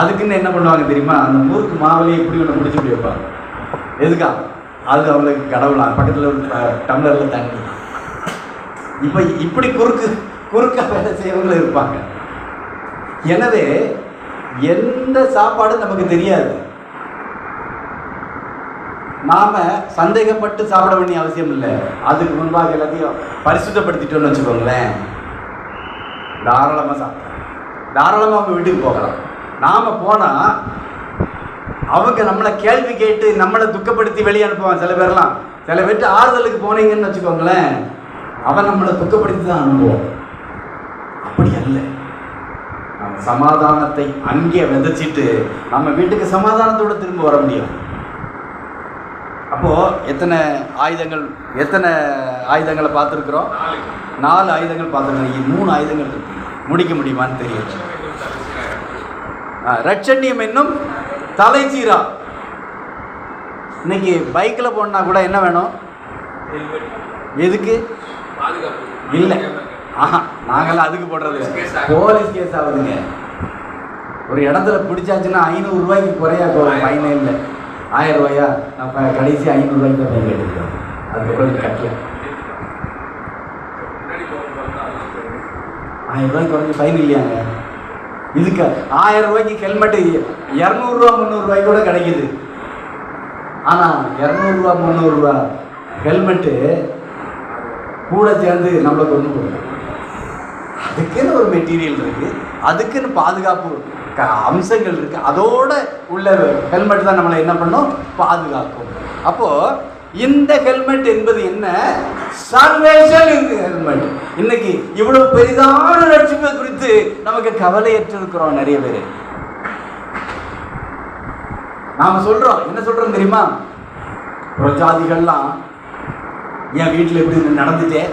அதுக்குன்னு என்ன பண்ணுவாங்க தெரியுமா? அந்த முறுக்கு மாவிலேயே இப்படி ஒன்று முடிச்சு இப்படி வைப்பாங்க. எதுக்கா? அது அவங்களுக்கு கடவுளாம். பக்கத்தில் ஒரு டம்ளரில் தண்ணி. இப்போ இப்படி குறுக்க வேலை செய்யறவங்களும் இருப்பாங்க. எனவே எந்த சாப்பாடும் நமக்கு தெரியாது. நாம சந்தேகப்பட்டு சாப்பிட வேண்டிய அவசியம் இல்லை. அதுக்கு முன்பாக எல்லாத்தையும் பரிசுத்தப்படுத்திட்டோம்னு வச்சுக்கோங்களேன், தாராளமாக அவங்க வீட்டுக்கு போகலாம். நாம போனா அவங்க நம்மளை கேள்வி கேட்டு நம்மளை துக்கப்படுத்தி வெளியே அனுப்புவான். சில பேர்லாம், சில பேர்ட்டு ஆறுதலுக்கு போனீங்கன்னு வச்சுக்கோங்களேன், அவன் நம்மளை துக்கப்படுத்தி தான் அனுப்புவோம். அப்படி அல்ல. நம்ம சமாதானத்தை அங்கே விதைச்சிட்டு நம்ம வீட்டுக்கு சமாதானத்தோடு திரும்ப வர முடியும். அப்போ எத்தனை ஆயுதங்களை பார்த்துருக்குறோம்? 4 ஆயுதங்கள் பார்த்துருக்கோம். 3 ஆயுதங்கள் இருக்கு. முடிக்க முடியுமான்னு தெரியும். ரட்சண்யம் என்னும் தலைச்சீரா. இன்னைக்கு பைக்கில் போனா கூட என்ன வேணும்? எதுக்கு? இல்லை, நாங்களாம் அதுக்கு போடுறது. போலீஸ் கேஸ் ஆகுதுங்க. ஒரு இடத்துல பிடிச்சாச்சுன்னா 500 ரூபாய்க்கு குறையா ஃபைனே இல்லை. 1000 ரூபாயா? நான் கடைசி 500 ரூபாய்க்கு தான் ஃபைன் கேட்டுருக்கேன். அதுக்கப்புறம் கட்டல. 1000 ரூபாய்க்கு குறைஞ்சி ஃபைன் இல்லையாங்க. இதுக்கு 1000 ரூபாய்க்கு ஹெல்மெட்டு 200 ரூபா 300 ரூபாய்க்கு கூட கிடைக்குது. ஆனால் 200 ரூபா 300 ரூபா ஹெல்மெட்டு கூட சேர்ந்து நம்மளுக்கு ஒன்று கொடுக்கும். அதுக்குன்னு ஒரு மெட்டீரியல் இருக்குது, அதுக்குன்னு பாதுகாப்பு அம்சங்கள் இருக்குது. அதோட உள்ள ஹெல்மெட் தான் நம்மளை என்ன பண்ணும்? பாதுகாக்கும். அப்போது இந்த ஹெல்மெட் என்பது என்ன? Salvation helmet. இன்னைக்கு இவ்வளவு பெரிதான ரட்சிப்பை குறித்து நமக்கு கவலையற்று இருக்கிறோம் நிறைய பேர். நாம சொல்றோம், என்ன சொல்றோம் தெரியுமா? புறஜாதிகள்லாம் என் வீட்டில் எப்படி நடந்துட்டே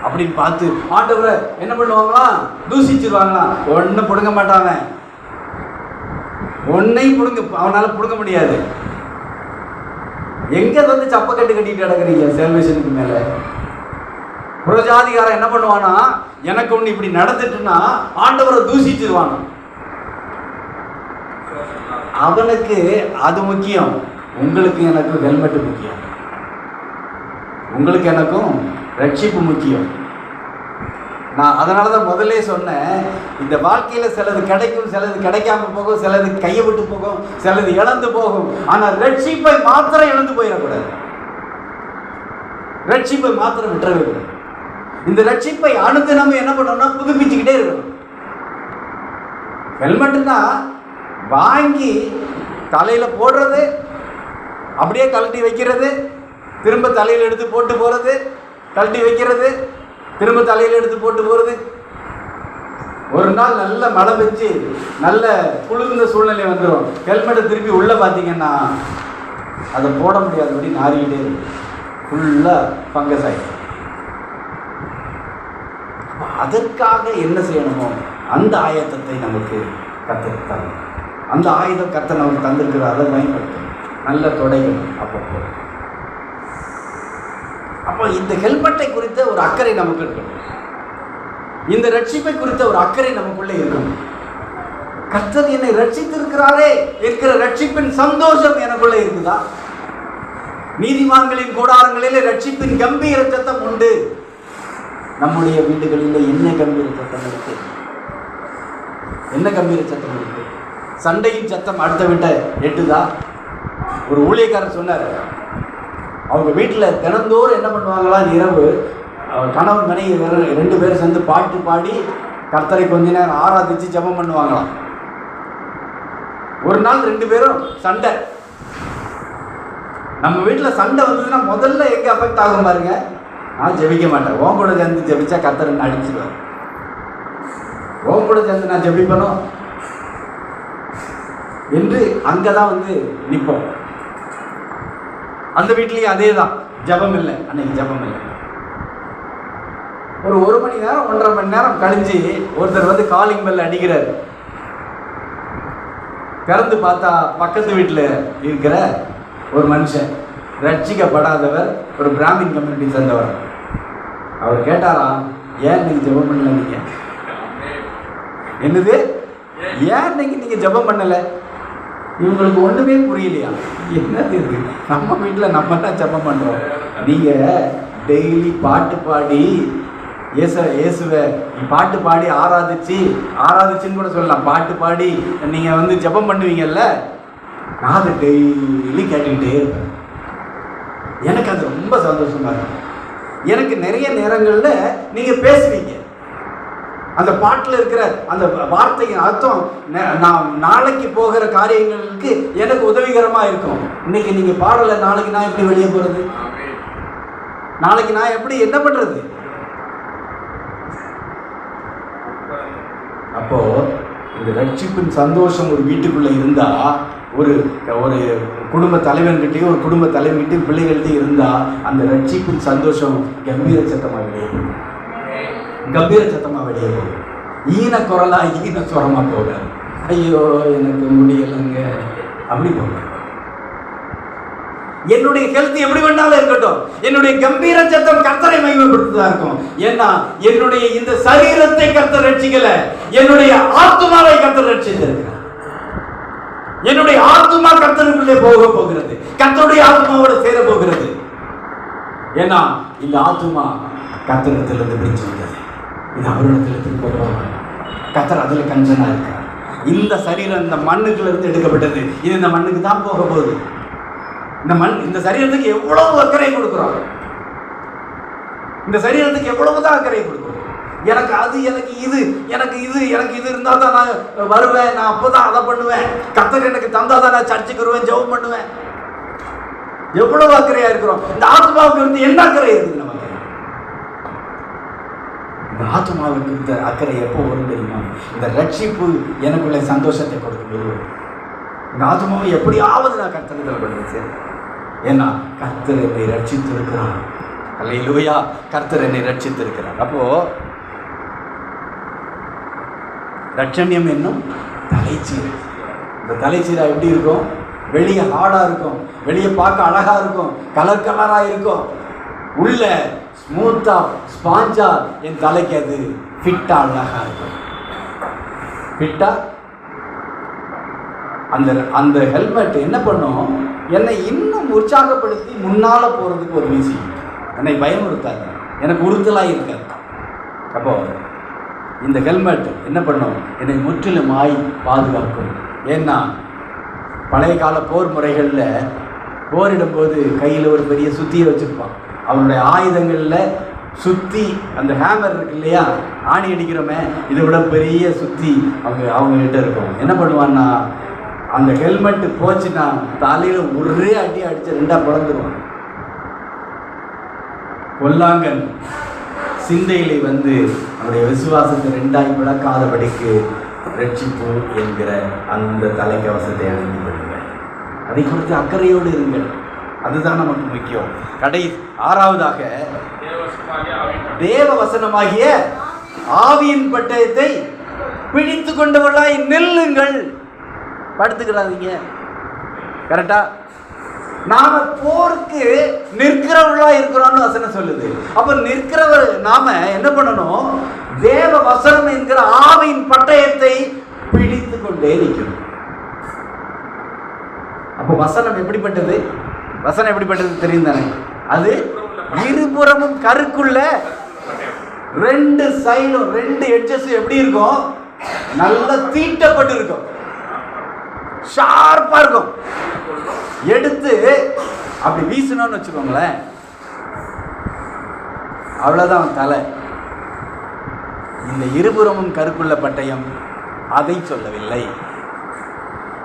அப்படின்னு பார்த்து ஆண்டவரை என்ன பண்ணுவாங்களாம்? தூசிச்சிருவாங்களாம். ஒன்றும் பிடுங்க மாட்டாங்க. ஒன்னையும் அவனால பிடுங்க முடியாது. எங்க சப்ப கட்டிட்டு கிடக்குறீங்க செல்வேஷனுக்கு மேல? புறஜாதிகாரன் என்ன பண்ணுவானா? எனக்கு ஒன்று இப்படி நடந்துட்டுன்னா ஆண்டவரை தூசிச்சிருவானா. அவனுக்கு அது முக்கியம். உங்களுக்கு எனக்கும் ஹெல்மெட் முக்கியம். உங்களுக்கு எனக்கும் ரட்சிப்பு முக்கியம். நான் அதனால தான் முதல்ல சொன்னேன், இந்த வாழ்க்கையில் சிலது கிடைக்கும், சிலது கிடைக்காம போகும், சிலது கையை விட்டு போகும், சிலது இழந்து போகும். ஆனால் ரட்சிப்பை மாத்திரம் இழந்து போயிடக்கூடாது. ரட்சிப்பை மாத்திரம் விட்டுறவே கூடாது. இந்த ரட்சிப்பை அடுத்து நம்ம என்ன பண்ணோம்னா புதுப்பிச்சுக்கிட்டே இருக்கணும். ஹெல்மெட்டுன்னா வாங்கி தலையில் போடுறது, அப்படியே கழட்டி வைக்கிறது, திரும்ப தலையில் எடுத்து போட்டு போகிறது, கழட்டி வைக்கிறது, திரும்ப தலையில் எடுத்து போட்டு போகிறது. ஒரு நாள் நல்ல மழை பெஞ்சு நல்ல குளிர்ந்த சூழ்நிலை வந்துடும். ஹெல்மெட்டை திருப்பி உள்ளே பார்த்தீங்கன்னா அதை போட முடியாதபடி நாரிக்கிட்டே ஃபுல்லாக ஃபங்கஸ் ஆகிடும். அதற்காக என்ன செய்யணுமோ அந்த ஆயத்தத்தை நமக்கு கற்றுத்தாங்க. அந்த ஆயுதம் கர்த்தர் நமக்கு தந்திருக்கிறார், அதை பயன்படுத்தணும், நல்ல தொடைக்கணும். அப்போ இந்த ஹெல்மெட்டை குறித்த ஒரு அக்கறை நமக்கு இருக்கணும், இந்த ரட்சிப்பை குறித்த ஒரு அக்கறை நமக்குள்ளே இருக்கணும். கர்த்தர் என்னை ரட்சித்திருக்கிறாரே இருக்கிற ரட்சிப்பின் சந்தோஷம் எனக்குள்ளே இருக்குதா? நீதிமான்களின் கூடாரங்களிலே ரட்சிப்பின் கம்பீர சத்தம் உண்டு. நம்முடைய வீடுகளில் என்ன கம்பீர சத்தம் இருக்கு? என்ன கம்பீர சத்தம் இருக்கு? சண்டையின் சத்தம் அடுத்த வீட்டை எட்டுதா? ஒரு ஊழியக்காரர் சொன்னார், அவங்க வீட்டில் தினந்தோறும் என்ன பண்ணுவாங்களாம், இரவு கணவன் மனைவி 2 பேரும் சேர்ந்து பாட்டு பாடி கர்த்தரை கொஞ்ச நேரம் ஆராதிச்சு ஜெபம் பண்ணுவாங்களாம். ஒரு நாள் 2 பேரும் சண்டை. நம்ம வீட்டில் சண்டை வந்ததுன்னா முதல்ல எங்கே அஃபெக்ட் ஆகும் பாருங்க, நான் ஜெபிக்க மாட்டேன், உன் கூட சேர்ந்து ஜெபிச்சா கர்த்தரை அடிச்சுடுவேன், உன் கூட சேர்ந்து நான் ஜெபிப்பனும் என்று அங்கே தான் வந்து நிற்போம். அந்த வீட்லேயும் அதே தான், ஜெபம் இல்லை, அன்னைக்கு ஜெபம் இல்லை. ஒரு 1 மணி நேரம் 1.5 மணி நேரம் கழிஞ்சு ஒருத்தர் வந்து காலிங் பெல் அடிக்கிறார். திறந்து பார்த்தா பக்கத்து வீட்டில் இருக்கிற ஒரு மனுஷன், ரட்சிக்கப்படாதவர், ஒரு பிராமின் கம்யூனிட்டி சேர்ந்தவர். அவர் கேட்டாராம், ஏன் நீங்கள் ஜெபம் பண்ணல? நீங்கள் என்னது, ஏன் நீங்கள் ஜெபம் பண்ணலை? இவங்களுக்கு ஒன்றுமே புரியலையா? என்னது இது, நம்ம வீட்டில் நம்ம தான் ஜெபம் பண்ணுறோம், நீங்கள் டெய்லி பாட்டு பாடி இயேசுவை பாட்டு பாடி ஆராதிச்சுன்னு கூட சொல்லலாம், பாட்டு பாடி நீங்கள் வந்து ஜெபம் பண்ணுவீங்கல்ல, நான் அதை டெய்லி கேட்டுக்கிட்டே இருப்பேன். எனக்கு அது ரொம்ப சந்தோஷமாக இருக்கும். எனக்கு நிறைய நேரங்களில் நீங்கள் பேசுவீங்க, அந்த பாட்டில் இருக்கிற அந்த வார்த்தையின் அர்த்தம் நான் நாளைக்கு போகிற காரியங்களுக்கு எனக்கு உதவிகரமாக இருக்கும். இன்னைக்கு நீங்கள் பாடலை, நாளைக்கு நான் எப்படி வெளியே போகிறது? நாளைக்கு நான் எப்படி என்ன பண்ணுறது? அப்போ இந்த ரட்சிப்பின் சந்தோஷம் ஒரு வீட்டுக்குள்ளே இருந்தால், ஒரு ஒரு குடும்ப தலைவன்கிட்டையும் ஒரு குடும்ப தலைவன்கிட்டையும் பிள்ளைகள்கிட்டையும் இருந்தால், அந்த ரட்சிப்பின் சந்தோஷம் கம்பீர சத்தமாக வெளியே போகும், கம்பீர சத்தமாக வெளியே போகும். ஈன குரலாக ஈன சுரமாக போகாது, ஐயோ எனக்கு முடியலைங்க அப்படி போக. என்னுடைய ஹெல்த் எப்படி வேணாலும் இருக்கட்டும், என்னுடைய கம்பீர சத்தம் கர்த்தரை மகிமைப்படுத்துதா இருக்கும். ஏன்னா என்னுடைய இந்த சரீரத்தை கர்த்தர் ரட்சிக்கல, என்னுடைய ஆத்துமாவை கர்த்தர் ரட்சித்திருக்கிறார். என்னுடைய ஆத்துமா கர்த்தருக்குள்ளே போக போகிறது, கர்த்தருடைய ஆத்துமாவோட சேர போகிறது. ஏன்னா இந்த ஆத்துமா கர்த்தரிடத்திலிருந்து பிரிஞ்சு வந்தது, இது அவரிடத்திலிருந்து போடுவாங்க. கர்த்தர் அதில் கஞ்சனா இருக்கிறார். இந்த சரீரம் இந்த மண்ணுக்குள்ள இருந்து எடுக்கப்பட்டது, இது இந்த மண்ணுக்கு தான் போக போகுது. இந்த சரீரத்துக்கு எவ்வளவு அக்கறை கொடுக்குறோம், இந்த சரீரத்துக்கு எவ்வளவுதான் அக்கறை கொடுக்குறோம். எனக்கு அது, எனக்கு இது, எனக்கு இது, எனக்கு இது இருந்தால் தான் நான் வருவேன், நான் அப்போதான் அதை பண்ணுவேன், கர்த்தர் எனக்கு தந்தால் தான் நான் சர்ச்சுக்கு வருவேன், ஜெபம் பண்ணுவேன். எவ்வளவு அக்கறையா இருக்கிறோம். இந்த ஆத்மாவுக்கு வந்து என்ன அக்கறை இருக்குது நமக்கு? இந்த ஆத்மாவுக்கு இந்த அக்கறை எப்போ வரும் தெரியுமா? இந்த ரட்சிப்பு எனக்குள்ள சந்தோஷத்தை கொடுக்கும்போது இந்த ஆத்மாவை எப்படியாவது நான் கர்த்தரிடத்தில் பண்ணுவேன். ஏன்னா கர்த்தர் என்னை ரட்சித்திருக்கிறார். அல்லேலூயா, கர்த்தர் என்னை ரட்சித்திருக்கிறார். அப்போ ரட்சண்யம் என்னும் தலைச்சீரை. இந்த தலைச்சீரை எப்படி இருக்கும்? வெளியே ஹார்டாக இருக்கும், வெளியே பார்க்க அழகாக இருக்கும், கலர் கலராக இருக்கும், உள்ள ஸ்மூத்தாக ஸ்பாஞ்சாக என் தலைக்கு அது ஃபிட்டாக அழகாக இருக்கும். ஃபிட்டாக அந்த ஹெல்மெட் என்ன பண்ணும்? என்னை இன்னும் உற்சாகப்படுத்தி முன்னால் போகிறதுக்கு ஒரு வீசி, என்னை பயமுறுத்தாது, எனக்கு உறுத்தலாக இருக்காது. அப்போ இந்த ஹெல்மெட் என்ன பண்ணும்? என்னை முற்றிலுமாய் பாதுகாக்கும். ஏன்னா பழைய கால போர் முறைகளில் போரிடும்போது கையில் ஒரு பெரிய சுத்தியை வச்சுருப்பான். அவனுடைய ஆயுதங்களில் சுத்தி, அந்த ஹேமர் இருக்கு இல்லையா, ஆணி அடிக்கிறோமே, இதை விட பெரிய சுத்தி அவங்ககிட்ட இருக்கும். என்ன பண்ணுவான்னா, அந்த ஹெல்மெட்டு போச்சுன்னா தலையில் ஒரே அடி அடித்து 2ஆக பிளந்துருவான். பொல்லாங்கன் சிந்தையிலே வந்து அவருடைய விசுவாசத்தை 2ஆய் பிளக்காதபடிக்கு ரட்சிப்பு என்கிற அந்த தலைக்கவசத்தை அணிந்து கொள்ளுங்கள். அதை குறித்து அக்கறையோடு இருங்கள், அதுதான் நமக்கு முக்கியம். 6ஆவதாக தேவ வசனமாகிய ஆவியின் பட்டயத்தை பிடித்து கொண்டவர்களாய் நில்லுங்கள். படுத்துக்கிடாதீங்க. கரெக்டா? நாம போருக்கு நிற்கிறவர்களா இருக்கிறோம்னு வசனம் சொல்லுது. அப்ப நிற்கிறவர் நாம என்ன பண்ணணும்? தேவ வசனம் என்கிற ஆவியின் பட்டயத்தை பிடித்து கொண்டே நிற்கணும். அப்போ வசனம் எப்படிப்பட்டது? வசனம் எப்படிப்பட்டது தெரியும் தானே? அது இருபுறமும் கருக்குள்ள, ரெண்டு சைடும் ரெண்டு எட்ஜஸும் எப்படி இருக்கும்? நல்லா தீட்டப்பட்டு இருக்கும், ஷார்ப்பா இருக்கும். எடுத்து அப்படி வீசணும்னு வச்சுக்கோங்களேன், அவ்வளவுதான் தலை. இந்த இருபுறமும் கருக்குள்ள பட்டயம் அதை சொல்லவில்லை.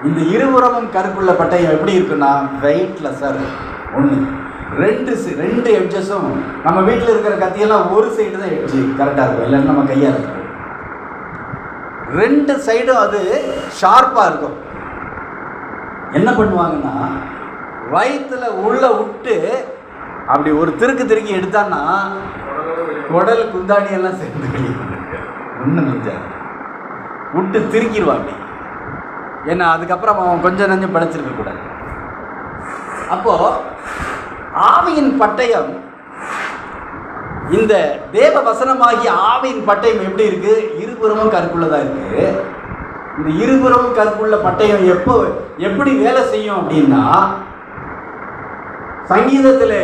இந்த இருபுறமும் கருக்குள்ள பட்டயம் எப்படி இருக்குன்னா வெயிட்லெஸ்ஸாக இருக்கும். ஒன்று ரெண்டு எட்ஜஸும் நம்ம வீட்டில் இருக்கிற கத்தியெல்லாம் ஒரு சைடு தான் எட்ஜு கரெக்டாக இருக்கும், இல்லைன்னா நம்ம கையாக இருக்கும். ரெண்டு சைடும் அது ஷார்ப்பாக இருக்கும். என்ன பண்ணுவாங்கன்னா வயிற்றுல உள்ள விட்டு அப்படி ஒரு திருக்கி எடுத்தான்னா குடல் குந்தாணியெல்லாம் சேர்ந்து ஒன்றும் மிஞ்சாது, விட்டு திருக்கிடுவாங்க. ஏன்னா அதுக்கப்புறம் அவன் கொஞ்சம் நஞ்சம் படைச்சிருக்க கூடாது. அப்போ ஆவியின் பட்டயம், இந்த தேவ வசனமாகிய ஆவியின் பட்டயம் எப்படி இருக்கு? இருபுறமும் கருக்குள்ளதா இருக்கு. இந்த இருபுறமும் கருக்குள்ள பட்டயம் எப்படி வேலை செய்யும் அப்படின்னா, சங்கீதத்தில்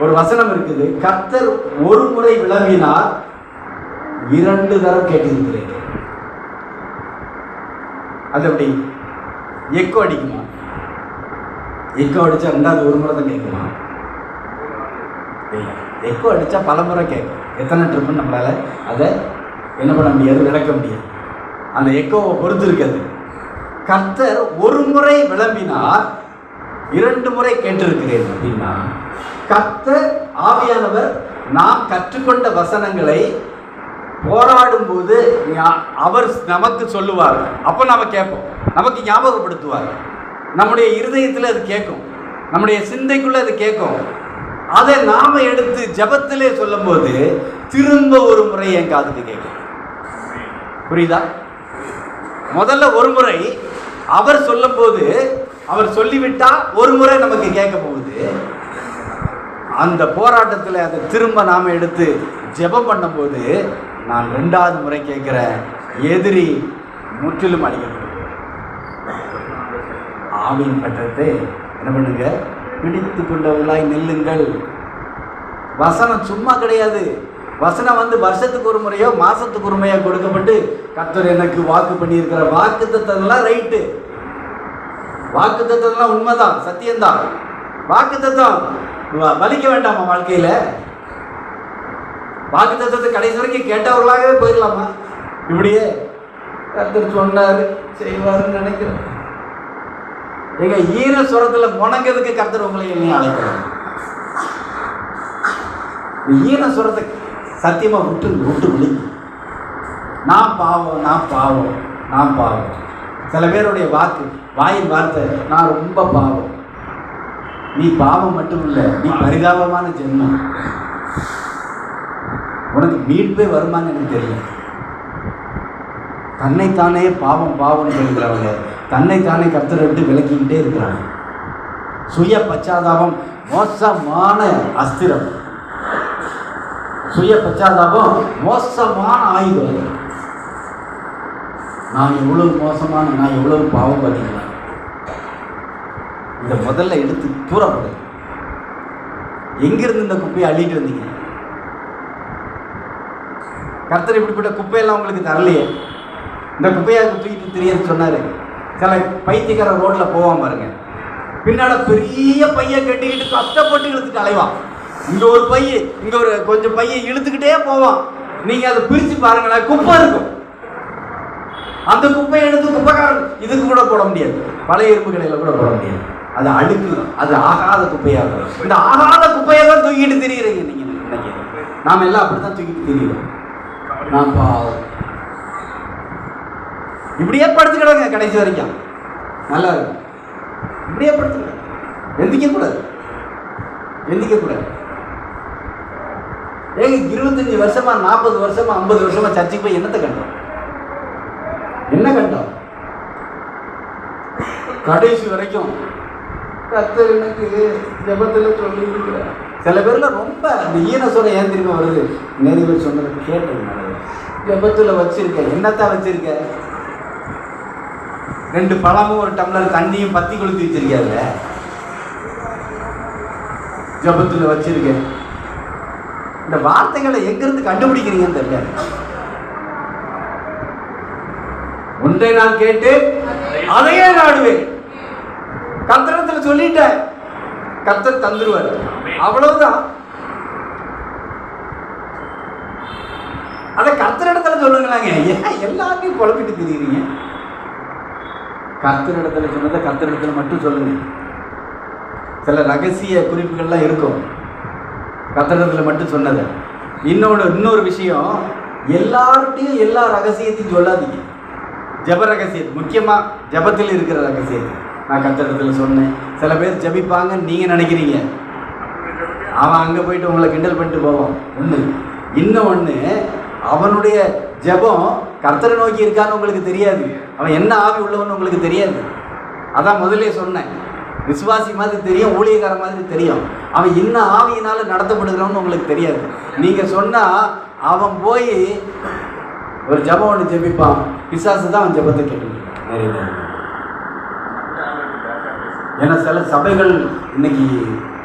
ஒரு வசனம் இருக்குது, கர்த்தர் ஒரு முறை விளம்பினார், 2 தரம் கேட்டிருக்கிறேன். அது எப்படி? எக்கோ அடிக்குமா? எக்கோ அடித்தா 2வது ஒரு முறை தான் கேட்குமா? இல்லை, எக்கோ அடித்தா பல முறை கேட்கும். எத்தனை ட்ரிப்புன்னு நம்மளால் அதை என்ன பண்ண முடியாது, விளக்க முடியாது. அந்த எக்கோவை பொறுத்து இருக்காது. கர்த்தர் ஒரு முறை விளம்பினார், 2 முறை கேட்டிருக்கிறேன் அப்படின்னா, கர்த்தர் ஆவியானவர் நாம் கற்றுக்கொண்ட வசனங்களை போராடும் போது அவர் நமக்கு சொல்லுவார். அப்போ நம்ம கேட்போம், நமக்கு ஞாபகப்படுத்துவார். நம்முடைய இருதயத்தில் அது கேட்கும், நம்முடைய சிந்தைக்குள்ள அது கேட்கும். அதை நாம எடுத்து ஜபத்திலே சொல்லும் போது திரும்ப ஒரு முறை என் காதுக்கு கேட்கும். புரியுதா? முதல்ல ஒரு முறை அவர் சொல்லும் போது, அவர் சொல்லிவிட்டா ஒரு முறை நமக்கு கேட்க போகுது. அந்த போராட்டத்தில் அதை திரும்ப நாம் எடுத்து ஜெபம் பண்ணும்போது நான் 2வது முறை கேட்குறேன், எதிரி முற்றிலும் அடிக்கப்படும். ஆவியின் பட்டத்தை என்ன பண்ணுங்க? பிடித்து கொண்டவர்களாய் நில்லுங்கள். வசனம் சும்மா கிடையாது. வசனம் வருஷத்துக்கு ஒரு முறையோ மாசத்துக்கு ஒரு முறையோ கொடுக்கப்பட்டு கர்த்தர் எனக்கு வாக்கு பண்ணியிருக்கிற வாக்குத்தத்தம்லாம் ரைட்டு, வாக்குத்தத்தம்லாம் உண்மைதான், சத்தியம்தான். வாக்குத்தத்தம் பலிக்க வேண்டாமா வாழ்க்கையில்? வாக்குத்தத்தத்தை கடைசி வரைக்கும் கேட்டவர்களாகவே போயிடலாமா? இப்படியே கர்த்தர் சொன்னார் செய்வாருன்னு நினைக்கிறேன். எங்க ஈர சுரத்தில் முணங்கிறதுக்கு கர்த்தர் உங்களை என்னையும் அழைக்கிறார். ஈர சுரத்தை சத்தியமா விட்டு விழி. நான் பாவம், நான் பாவம், நான் பாவம். சில பேருடைய வாயின் வார்த்தை, நான் ரொம்ப பாவம். நீ பாவம் மட்டும் இல்லை, நீ பரிதாபமான ஜென்மம். உனக்கு மீட்பே வருமானு எனக்கு தெரியல. தன்னைத்தானே பாவம் பாவம்னு சொல்கிறவங்க தன்னைத்தானே கர்த்தரை விட்டு விலக்கிக்கிட்டே இருக்கிறாங்க. சுய பச்சாதாபம் மோசமான அஸ்திரம். சுய பச்சாதாபம் மோசமான ஆயுதம். நான் எவ்வளவு மோசமான, நான் எவ்வளவு பாவம் பார்த்தீங்களா? இதை முதல்ல எடுத்து தூரப்படு. எங்கிருந்து இந்த குப்பையை அள்ளிட்டு வந்தீங்க? கர்த்தர் இப்படிப்பட்ட குப்பையெல்லாம் உங்களுக்கு தரலையே. இந்த குப்பையாக தூக்கிட்டு தெரியன்னு சொன்னார். சில பைத்தியக்கார ரோட்டில் போவான் பாருங்க, பின்னால பெரிய பையை கட்டிக்கிட்டு கஷ்டப்பட்டு இழுத்துட்டு அலைவான். இங்கே ஒரு பைய, இங்கே ஒரு கொஞ்சம் பையை இழுத்துக்கிட்டே போவான். நீங்கள் அதை பிரித்து பாருங்களேன், குப்பை இருக்கும். அந்த குப்பையை எடுத்து குப்பைக்காரன் இதுக்கு கூட போட முடியாது, பழைய இரும்பு கடையில் கூட போட முடியாது. அது அழுக்கு, அது ஆகாத குப்பையாக இருக்கும். இந்த ஆகாத குப்பையை தான் தூக்கிட்டு திரிகிறீங்க நீங்கள். இன்னைக்கு நாம் எல்லாம் அப்படி தான் தூக்கிட்டு திரிகிறோம். நான் பாவம் இப்படியே படுத்துக்கிடாங்க கடைசி வரைக்கும், நல்லா இருக்கும். இப்படியே படுத்துக்கிட, எந்திக்க கூடாது, எந்திக்க கூடாது. ஏங்க 25 வருஷமா 40 வருஷமா 50 வருஷமா சர்ச்சுக்கு போய் என்னத்தை கண்டோம்? என்ன கண்டோம்? கடைசி வரைக்கும் கர்த்தர் எனக்கு ஜெபத்தில் சொல்லியிருக்கிறார். சில பேர்ல ரொம்ப அந்த ஈனசுரம் ஏன் திரும்ப வருது? நிறைய பேர் சொன்னது கேட்டதுனால. ஜெபத்தில் வச்சிருக்க என்னத்தான் வச்சிருக்க? 2 பழமும் 1 டம்ளர் தண்ணியும் பத்தி கொளுத்தி வச்சிருக்காருல்ல. ஜெபத்தில் வச்சிருக்கேன். இந்த வார்த்தைகளை எங்கிருந்து கண்டுபிடிக்கிறீங்கன்னு தெரியல. ஒன்றை நான் கேட்டு அதையே நாடுவேன். கர்த்தரிடத்தில் சொல்லிட்டேன், கர்த்தர் தந்துருவார். அவ்வளவுதான். அதை கர்த்தரிடத்துல சொல்லுங்களாங்க. ஏன் எல்லாத்தையும் குழப்பிட்டு தெரியுறீங்க? கர்த்தரிடத்துல சொன்னதை கர்த்தரிடத்துல மட்டும் சொல்லுங்க. சில ரகசிய குறிப்புகள்லாம் இருக்கும் கர்த்தரிடத்துல மட்டும் சொன்னது. இன்னொரு விஷயம், எல்லார்ட்டையும் எல்லா ரகசியத்தையும் சொல்லாதீங்க. ஜெப ரகசியத்தை, முக்கியமாக ஜெபத்தில் இருக்கிற ரகசியத்தை நான் கர்த்தரிடத்துல சொன்னேன். சில பேர் ஜெபிப்பாங்கன்னு நீங்கள் நினைக்கிறீங்க. அவன் அங்கே போயிட்டு உங்களை கிண்டல் பண்ணிட்டு போவான். இன்னொன்று, அவனுடைய ஜெபம் கர்த்தரை நோக்கி இருக்கான்னு உங்களுக்கு தெரியாது. அவன் என்ன ஆவி உள்ளவன்னு உங்களுக்கு தெரியாது. அதான் முதலே சொன்னேன், விசுவாசி மாதிரி தெரியும், ஊழியக்கார மாதிரி தெரியும். அவன் என்ன ஆவியினால் நடத்தப்படுகிறான்னு உங்களுக்கு தெரியாது. நீங்கள் சொன்னால் அவன் போய் ஒரு ஜெபம் ஒன்று ஜெபிப்பான், பிசாசு தான் அவன் ஜெபத்தை கேட்டுருக்கான் நிறைய நேரம். ஏன்னா சில சபைகள் இன்னைக்கு,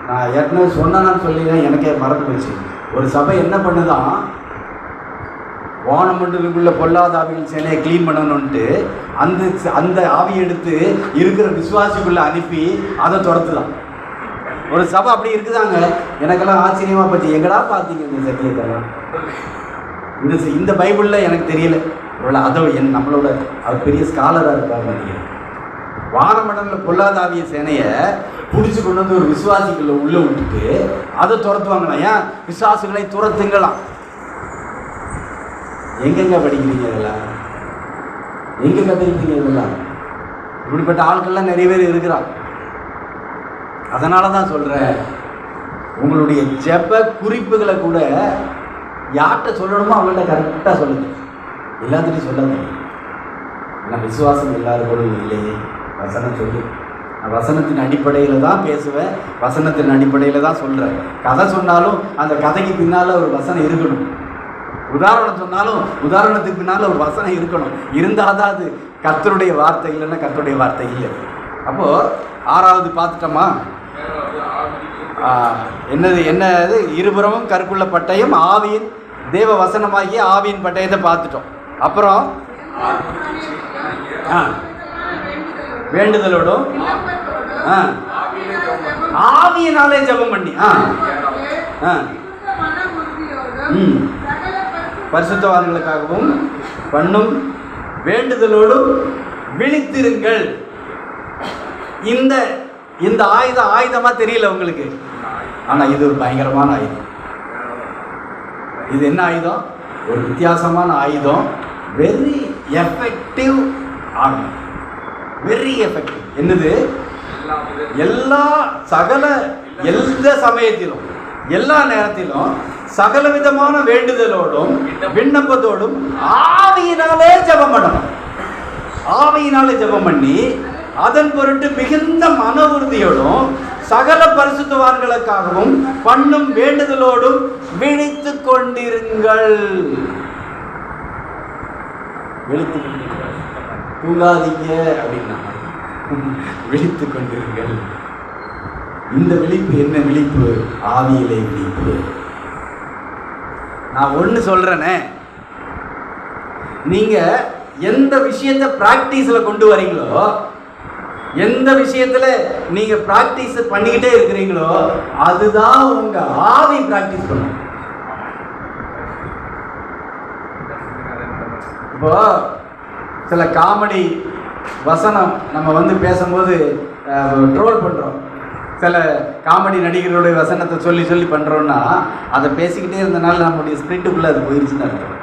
நான் ஏற்கனவே சொன்னான்னு சொல்லிதான் எனக்கே மறந்து போச்சு. ஒரு சபை என்ன பண்ணுதான், வானமண்டலுக்குள்ள பொல்லாத ஆவிகள் சேனையை க்ளீன் பண்ணணுன்ட்டு அந்த ஆவியை எடுத்து இருக்கிற விசுவாசிக்குள்ள அனுப்பி அதை துரத்துதான். ஒரு சபை அப்படி இருக்குதாங்க. எனக்கெல்லாம் ஆச்சரியமா போச்சு. எங்கடா பார்த்தீங்க இந்த சத்தியத்தெல்லாம்? இந்த பைபிளில் எனக்கு தெரியல. அதை நம்மளோட அவர் பெரிய ஸ்காலராக இருப்பார் நினைக்கிறேன். வானமண்டலில் பொல்லாத ஆவிய சேனையை பிடிச்சி கொண்டு வந்து ஒரு விசுவாசிகளை உள்ளே விட்டுட்டு அதை துரத்துவாங்களா? ஏன் விசுவாசிகளை துரத்துங்களாம்? எங்கெங்க படிக்கிறீங்க இதெல்லாம்? எங்க கற்றுக்கிட்டீங்க இதெல்லாம்? இப்படிப்பட்ட ஆட்கள்லாம் நிறைய பேர் இருக்கிறான். அதனால தான் சொல்கிறேன், உங்களுடைய ஜெப குறிப்புகளை கூட யார்கிட்ட சொல்லணுமோ அவங்கள்ட்ட கரெக்டாக சொல்லுங்க. எல்லாத்துட்டையும் சொல்லாதீங்க. ஏன்னா விசுவாசம் எல்லாருக்கும் இல்லையே. வசனம் சொல்லு. நான் வசனத்தின் அடிப்படையில் தான் பேசுவேன், வசனத்தின் அடிப்படையில் தான் சொல்கிறேன். கதை சொன்னாலும் அந்த கதைக்கு பின்னால் ஒரு வசனம் இருக்கணும். உதாரணம் சொன்னாலும் உதாரணத்துக்கு பின்னால் ஒரு வசனம் இருக்கணும். இருந்தால் தான் அது கர்த்தருடைய வார்த்தை, இல்லைன்னா கர்த்தருடைய வார்த்தை இல்லை. அப்போது 6வது பார்த்துட்டோமா? என்னது? இருபுறமும் கருக்குள்ள பட்டயம், ஆவியின் தேவ வசனமாகிய ஆவியின் பட்டயத்தை பார்த்துட்டோம். அப்புறம் வேண்டுதலோடும் ஆவியினாலே ஜெபம் பண்ணி பரிசுத்தவான்களுக்காகவும் பண்ணும் வேண்டுதலோடும் விழித்திருங்கள். இந்த ஆயுதமா தெரியல உங்களுக்கு, ஆனா இது ஒரு பயங்கரமான ஆயுதம். இது என்ன ஆயுதம்? ஒரு வித்தியாசமான ஆயுதம். வெரி எஃபெக்டிவ் ஆகும். Very effective. என்னது? எந்த சமயத்திலும் எல்லா நேரத்திலும் சகல விதமான வேண்டுதலோடும் விண்ணப்பத்தோடும் ஆவியினாலே ஜெபம் பண்ணணும். ஆவியினாலே ஜெபம் பண்ணி அதன் பொருட்டு மிகுந்த மன உறுதியோடும் சகல பரிசுத்தவான்களுக்காகவும் பண்ணும் வேண்டுதலோடும் விழித்து கொண்டிருங்கள். தூங்காதீங்க அப்படின்னா விழித்து கொண்டிருங்கள். இந்த விழிப்பு என்ன விழிப்பு? ஆவியிலே விழிப்பு. நான் ஒன்று சொல்றேனே, நீங்க எந்த விஷயத்தை பிராக்டிஸில் கொண்டு வரீங்களோ, எந்த விஷயத்துல நீங்க பிராக்டிஸ் பண்ணிக்கிட்டே இருக்கிறீங்களோ அதுதான் உங்க ஆவி பிராக்டிஸ் பண்ணும். இப்போ சில காமெடி வசனம் நம்ம பேசும்போது ட்ரோல் பண்றோம். சில காமெடி நடிகர்களுடைய வசனத்தை சொல்லி சொல்லி பண்ணுறோன்னா அதை பேசிக்கிட்டே இருந்தனால நம்முடைய ஸ்பிரிட்டுக்குள்ளே அது போயிடுச்சுன்னு அர்த்தம்.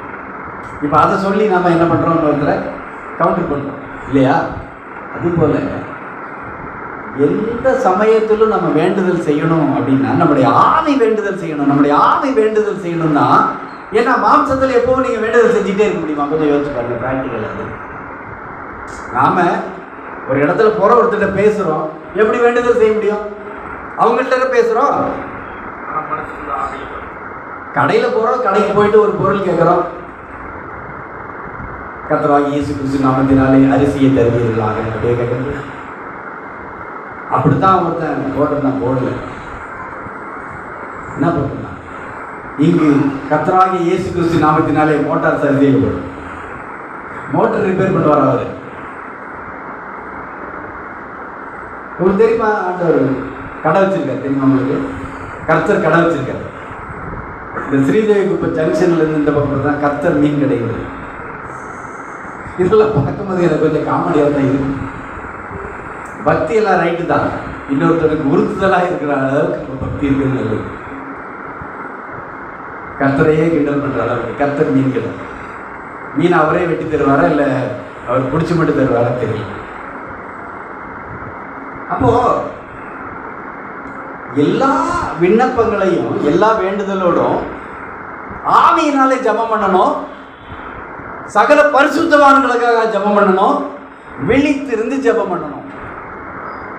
இப்போ அதை சொல்லி நம்ம என்ன பண்ணுறோம், கவுண்டர் பண்ணுறோம் இல்லையா? அதுபோல் எந்த சமயத்திலும் நம்ம வேண்டுதல் செய்யணும் அப்படின்னா நம்முடைய ஆவி வேண்டுதல் செய்யணும். நம்முடைய ஆவி வேண்டுதல் செய்யணும்னா, ஏன்னா மாம்சத்தில் எப்போவும் நீங்கள் வேண்டுதல் செஞ்சுட்டே இருக்க முடியுமா? கொஞ்சம் யோசிச்சு பாருங்க. ப்ராக்டிக்கல் அது. நாம் ஒரு இடத்துல போகிற ஒருத்தர் பேசுகிறோம், எப்படி வேண்டுதல் செய்ய முடியும்? அவங்கள்ட்ட பேசுகிறோம். கடையில் போகிறோம், கடைக்கு போயிட்டு ஒரு பொருள் கேட்குறோம், கர்த்தராகிய இயேசு கிறிஸ்து நாமத்தினாலே அரிசியை தருவீர்களாக அப்படியே கேட்குறது. அப்படித்தான் ஒருத்தன் போட்டிருந்தான் போடல. என்ன போட்டிருந்தான்? இங்கு கர்த்தராகிய இயேசு கிறிஸ்து நாமத்தினாலே மோட்டார் சரி செய்யப்படும். மோட்டர் ரிப்பேர் பண்ணுவார் அவர். உங்களுக்கு தெரியுமா? ஆண்டவர் கடை வச்சிருக்காரு, தெரியுமா உங்களுக்கு? கர்த்தர் கடை வச்சிருக்காரு. இந்த ஸ்ரீதேவி குப்பை ஜங்ஷன்ல இருந்து இந்த பக்கம் தான் கர்த்தர் மீன் கிடைக்குது. இதெல்லாம் பார்க்கும்போது எனக்கு கொஞ்சம் காமெடியாக தான் இருக்கு. பக்தி எல்லாம் ரைட்டு தான், இன்னொருத்தருக்கு உறுத்துதலாக இருக்கிற அளவுக்கு பக்தி இருக்கிறது நல்லது. கர்த்தரையே கிண்டல் பண்ணுற அளவுக்கு கர்த்தர் மீன் கிட்ட மீன் அவரே வெட்டி தருவாரா இல்லை அவர் பிடிச்சி மட்டும் தருவாரா தெரியல. அப்போ எல்லா விண்ணப்பங்களையும் எல்லா வேண்டுதலோடும் ஆவியினாலே ஜெபம் பண்ணணும். சகல பரிசுத்தவான்களுக்காக ஜெபம் பண்ணணும். விழித்திருந்து ஜெபம் பண்ணணும்.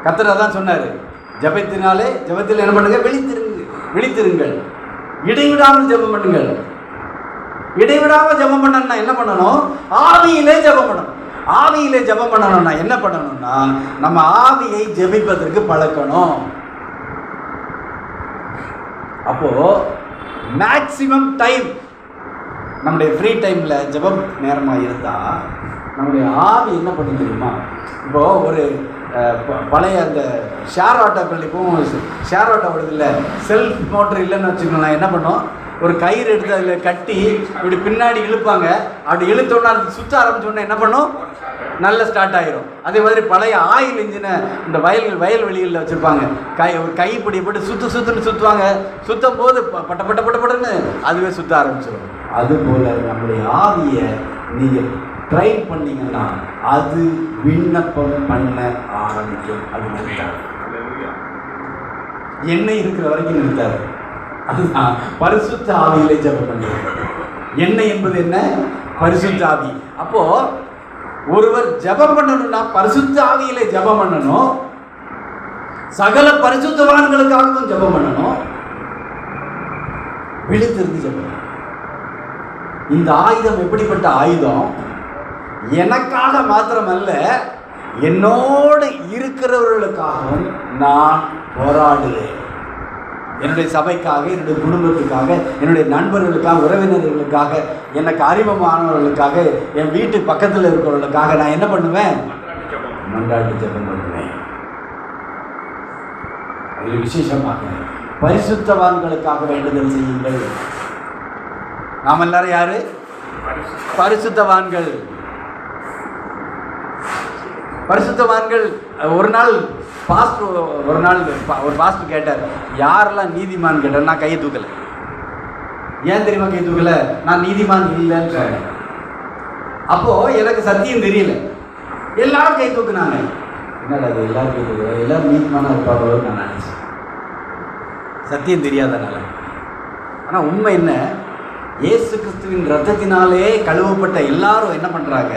கர்த்தர் அதான் சொன்னாரு, ஜெபத்தில் என்ன பண்ணுங்க? விழித்திருங்கள், இடைவிடாமல் ஜெபம் பண்ணுங்கள். இடைவிடாமல் ஜெபம் பண்ணணும்னா என்ன பண்ணணும்? ஆவியிலே ஜெபம் பண்ணணும். ஆவியிலே ஜெபம் பண்ணணும்னா என்ன பண்ணணும்னா நம்ம ஆவியை ஜெபிப்பதற்கு பழக்கணும். அப்போ மேக்சிமம் டைம் நம்முடைய ஃப்ரீ டைமில் ஜெபம் நேரமாக இருந்தால் நம்முடைய ஆவி என்ன பண்ணி தெரியுமா? இப்போது ஒரு பழைய அந்த ஷேர் ஆட்டோக்கள், இப்போவும் ஷேர் ஆட்டோ விடுதில்ல, செல்ஃப் மோட்டர் இல்லைன்னு வச்சுக்கோங்களேன், என்ன பண்ணோம்? ஒரு கயிறு எடுத்து அதில் கட்டி இப்படி பின்னாடி இழுப்பாங்க. அப்படி இழுத்தோன்னா அது சுற்ற ஆரம்பிச்சோன்னா என்ன பண்ணும்? நல்லா ஸ்டார்ட் ஆகிரும். அதே மாதிரி பழைய ஆயில் இன்ஜினை இந்த வயல்வெளிகளில் வச்சுருப்பாங்க. ஒரு கைப்பிடி போட்டு சுற்றுன்னு சுற்றுவாங்க. சுற்றும் போது பட்டன்னு அதுவே சுற்ற ஆரம்பிச்சிடும். அதுபோல் நம்முடைய ஆவியை நீங்கள் ட்ரைன் பண்ணிங்கன்னா அது விண்ணப்பம் பண்ண ஆரம்பிக்கும். அது நிறுத்தாது, எண்ணெய் இருக்கிற வரைக்கும் நிறுத்தாது. அதுதான் பரிசுத்த ஆவியிலே ஜெபம் பண்ணுறது. எண்ணெய் என்பது என்ன? பரிசுத்த ஆவி. அப்போ ஒருவர் ஜெபம் பண்ணணும்னா பரிசுத்த ஆவியிலே ஜெபம் பண்ணணும். சகல பரிசுத்தவான்களுக்காகவும் ஜெபம் பண்ணணும். விழித்திருந்து ஜெபம். இந்த ஆயுதம் எப்படிப்பட்ட ஆயுதம்? எனக்காக மாத்திரமல்ல, என்னோடு இருக்கிறவர்களுக்காகவும் நான் போராடுகிறேன். என்னுடைய சபைக்காக, என்னுடைய குடும்பத்துக்காக, என்னுடைய நண்பர்களுக்காக, உறவினர்களுக்காக, எனக்கு அறிமுகமானவர்களுக்காக, என் வீட்டு பக்கத்தில் இருக்கிறவர்களுக்காக நான் என்ன பண்ணுவேன்? மன்றாட்டு ஜெபம் பண்ணுவேன். அது விசேஷமாக பரிசுத்தவான்களுக்காக வேண்டுதல் செய்யுங்கள். நாம் எல்லாரும் யாரு? பரிசுத்தவான்கள். பரிசுத்தவான்கள். ஒரு நாள் பாஸ்டர் கேட்டார், யாரெல்லாம் நீதிமான் கேட்டார். நான் கையை தூக்கலை. ஏன் தெரியுமா கையை தூக்கலை? நான் நீதிமான் இல்லைன்னு சொன்னேன். அப்போது எனக்கு சத்தியம் தெரியல. எல்லாரும் கை தூக்குனாங்க. என்னடா அது எல்லாரும் கை தூக்குற, எல்லாரும் நீதிமானாக இருப்பாங்களோன்னு நான் நினச்சேன், சத்தியம் தெரியாதனால. ஆனால் உண்மை என்ன? இயேசு கிறிஸ்துவின் இரத்தத்தினாலே கழுவப்பட்ட எல்லாரும் என்ன பண்றாங்க?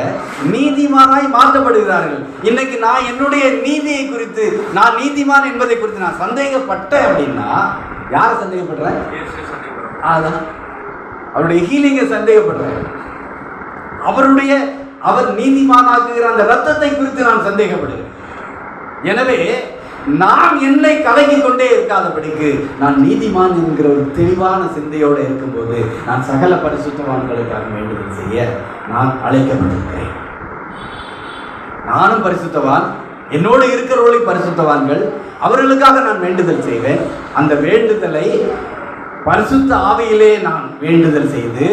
நீதிமானாய் மாற்றப்படுகிறார்கள். இன்னைக்கு நான் என்னுடைய நீதியை குறித்து, நான் நீதிமான் என்பதை குறித்து நான் சந்தேகப்பட்டேன் அப்படின்னா யாரை சந்தேகப்படுறேன்? அதான் அவருடைய ஹீலிங்கை சந்தேகப்படுறேன். அவர் நீதிமானாக்குகிற அந்த இரத்தத்தை குறித்து நான் சந்தேகப்படுகிறேன். எனவே நான் என்னை கலங்கி கொண்டே இருக்காதபடிக்கு நான் நீதிமான் என்கிற ஒரு தெளிவான சிந்தையோடு இருக்கும்போது நான் சகல பரிசுத்தவான்களுக்காக வேண்டுதல் செய்ய நான் அழைக்கப்பட்டிருக்கிறேன். நானும் பரிசுத்தவான், என்னோடு இருக்கிறவர்களே பரிசுத்தவான்கள், அவர்களுக்காக நான் வேண்டுதல் செய்வேன். அந்த வேண்டுதலை பரிசுத்த ஆவியிலே நான் வேண்டுதல் செய்து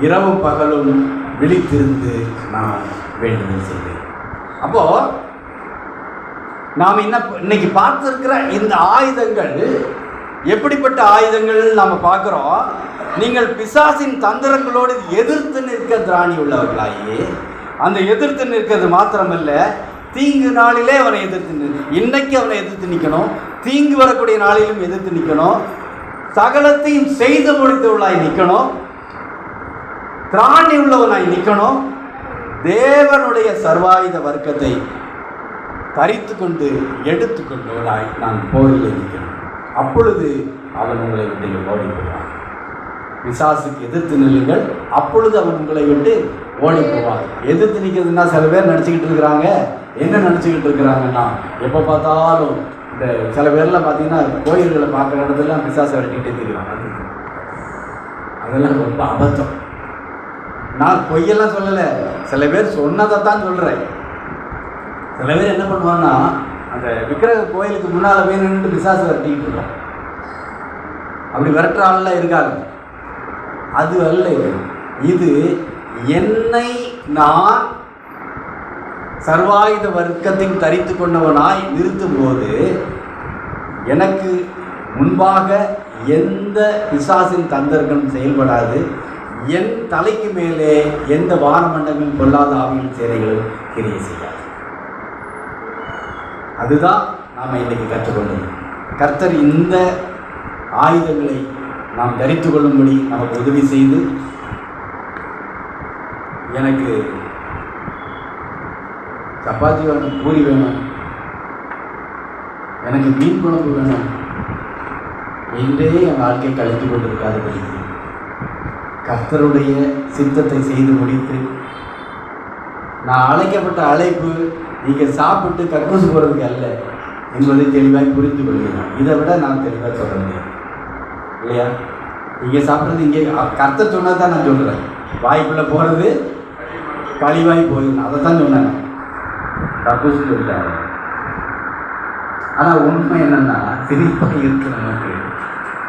இரவும் பகலும் விழித்திருந்து நான் வேண்டுதல் செய்வேன். அப்போ நாம் இன்னைக்கு பார்த்துருக்கிற இந்த ஆயுதங்கள் எப்படிப்பட்ட ஆயுதங்கள் நாம் பார்க்குறோம்? நீங்கள் பிசாசின் தந்திரங்களோடு எதிர்த்து நிற்க திராணி உள்ளவர்களாயே, அந்த எதிர்த்து நிற்கிறது மாத்திரமல்ல, தீங்கு நாளிலே அவனை எதிர்த்து இன்னைக்கு அவனை எதிர்த்து நிற்கணும். தீங்கு வரக்கூடிய நாளிலும் எதிர்த்து நிற்கணும். சகலத்தையும் செய்து முடித்தவர்களாய் நிற்கணும். திராணி உள்ளவனாய் நிற்கணும். தேவனுடைய சர்வாயுத வர்க்கத்தை தரித்து கொண்டு எடுத்துக்கொண்டவனாய் நான் போரில் இருக்கிறேன். அப்பொழுது அவன் உங்களை விட்டு ஓடி போவான். பிசாசுக்கு எதிர்த்து நில்லுங்கள், அப்பொழுது அவன் உங்களை விட்டு ஓடி போவான். எதிர்த்து நிற்கிறதுனா சில பேர் நினச்சிக்கிட்டு இருக்கிறாங்க. என்ன நினச்சிக்கிட்டு இருக்கிறாங்கன்னா, எப்போ பார்த்தாலும் இந்த சில பேர்லாம் பார்த்தீங்கன்னா கோயில்களை பார்க்குற இடத்துல பிசாசை வெட்டிக்கிட்டே தெரியும். அதெல்லாம் ரொம்ப அபத்தம். நான் பொய்யெல்லாம் சொல்லலை, சில பேர் சொன்னதைத்தான் சொல்கிறேன். சில பேர் என்ன பண்ணுவான்னா, அந்த விக்கிரக கோயிலுக்கு முன்னால் போய் நின்று பிசாசு விரட்டிக்கிட்டு இருக்கோம். அப்படி விரட்டுற ஆளெல்லாம் இருக்காங்க. அது அல்ல இது. என்னை நான் சர்வாயுத வர்க்கத்தின் தரித்து கொண்டவனாய் நிறுத்தும் போது எனக்கு முன்பாக எந்த பிசாசின் தந்தர்களும் செயல்படாது. என் தலைக்கு மேலே எந்த வானமண்டங்களும் கொள்ளாத ஆவியின் சேனைகளும் கிரியை செய்யாது. அதுதான் நாம் இன்றைக்கு கற்றுக்கொண்டது. கர்த்தர் இந்த ஆயுதங்களை நாம் தரித்து கொள்ளும்படி நமக்கு உதவி செய்து, எனக்கு சப்பாத்தி வேணும், பூரி வேணும், எனக்கு மீன் குழம்பு வேணும் என்றே என் வாழ்க்கை கழித்து கொண்டிருக்காதபடி கர்த்தருடைய சித்தத்தை செய்து முடித்து, நான் அழைக்கப்பட்ட அழைப்பு நீங்கள் சாப்பிட்டு கக்கூசு போகிறதுக்கு அல்ல என்பதை தெளிவாய் புரிந்து கொள்கிறேன். இதை விட நான் தெளிவாக சொல்ல முடியாது இல்லையா? நீங்கள் சாப்பிட்றது இங்கே கர்த்தர் சொன்னது தான் நான் சொல்கிறேன். வாய்க்குள்ளே போகிறது கழிவாய் போயிடணும், அதை தான் சொன்னேன். கக்கூசு சொல்லிட்டாங்க. ஆனால் உண்மை என்னென்னா சிரிப்பாக இருக்கு நமக்கு.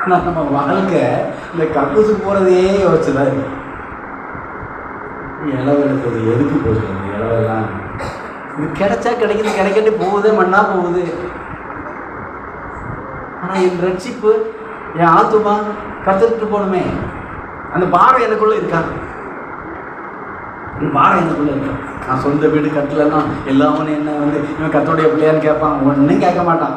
ஆனால் நம்ம வாழ்க்கை இந்த கக்கூசு போகிறதையே யோசிச்சுதான் இருக்கு. இளவெல்லாம் போகுது, எதுக்கு போகுது இளவெல்லாம்? இது கிடைச்சா கிடைக்குது, கிடைக்கட்டு போகுது, மண்ணா போகுது. ஆனால் என் ரட்சிப்பு, என் ஆத்துமா கற்றுக்கிட்டு போகணுமே. அந்த பாரம் எனக்குள்ளே இருக்கா? அந்த பாரம் எனக்குள்ளே இருக்கா? நான் சொந்த வீடு கட்டலைன்னா எல்லாமே என்ன வந்து இவன் கத்தோடைய பிள்ளையான்னு கேட்பான். ஒன்றும் கேட்க மாட்டான்.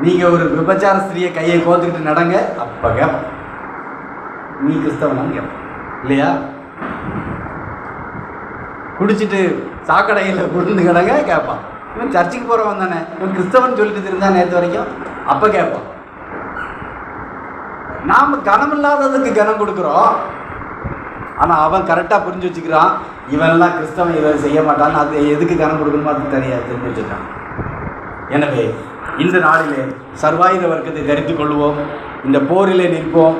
நீங்கள் ஒரு விபச்சார ஸ்திரியை கையை கோத்துக்கிட்டு நடங்க, அப்போ கேட்பான் நீ கிறிஸ்தவனான்னு கேட்பான் இல்லையா? குடிச்சிட்டு சாக்கடையில் குடிந்து கிடங்க கேட்பான். இவன் சர்ச்சுக்கு போகிறவன் தானே, இவன் கிறிஸ்தவன் சொல்லிட்டு இருந்தான் நேற்று வரைக்கும், அப்போ கேட்பான். நாம் கனம் இல்லாததுக்கு கனம் கொடுக்குறோம். ஆனால் அவன் கரெக்டாக புரிஞ்சு வச்சுக்கிறான், இவனெல்லாம் கிறிஸ்தவன் இவன் செய்ய மாட்டான்னு. அது எதுக்கு கனம் கொடுக்கணுமோ அது தெரியாது, தெரிஞ்சு வச்சுக்கிறான். எனவே இந்த நாளிலே சர்வாயுத வர்க்கத்தை தரித்து கொள்வோம், இந்த போரிலே நிற்போம்,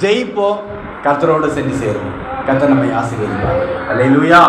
ஜெயிப்போம், கர்த்தரோடு சென்று சேருவோம். கர்த்தர் நம்மை ஆசீர்வதிப்பார். அல்லேலூயா.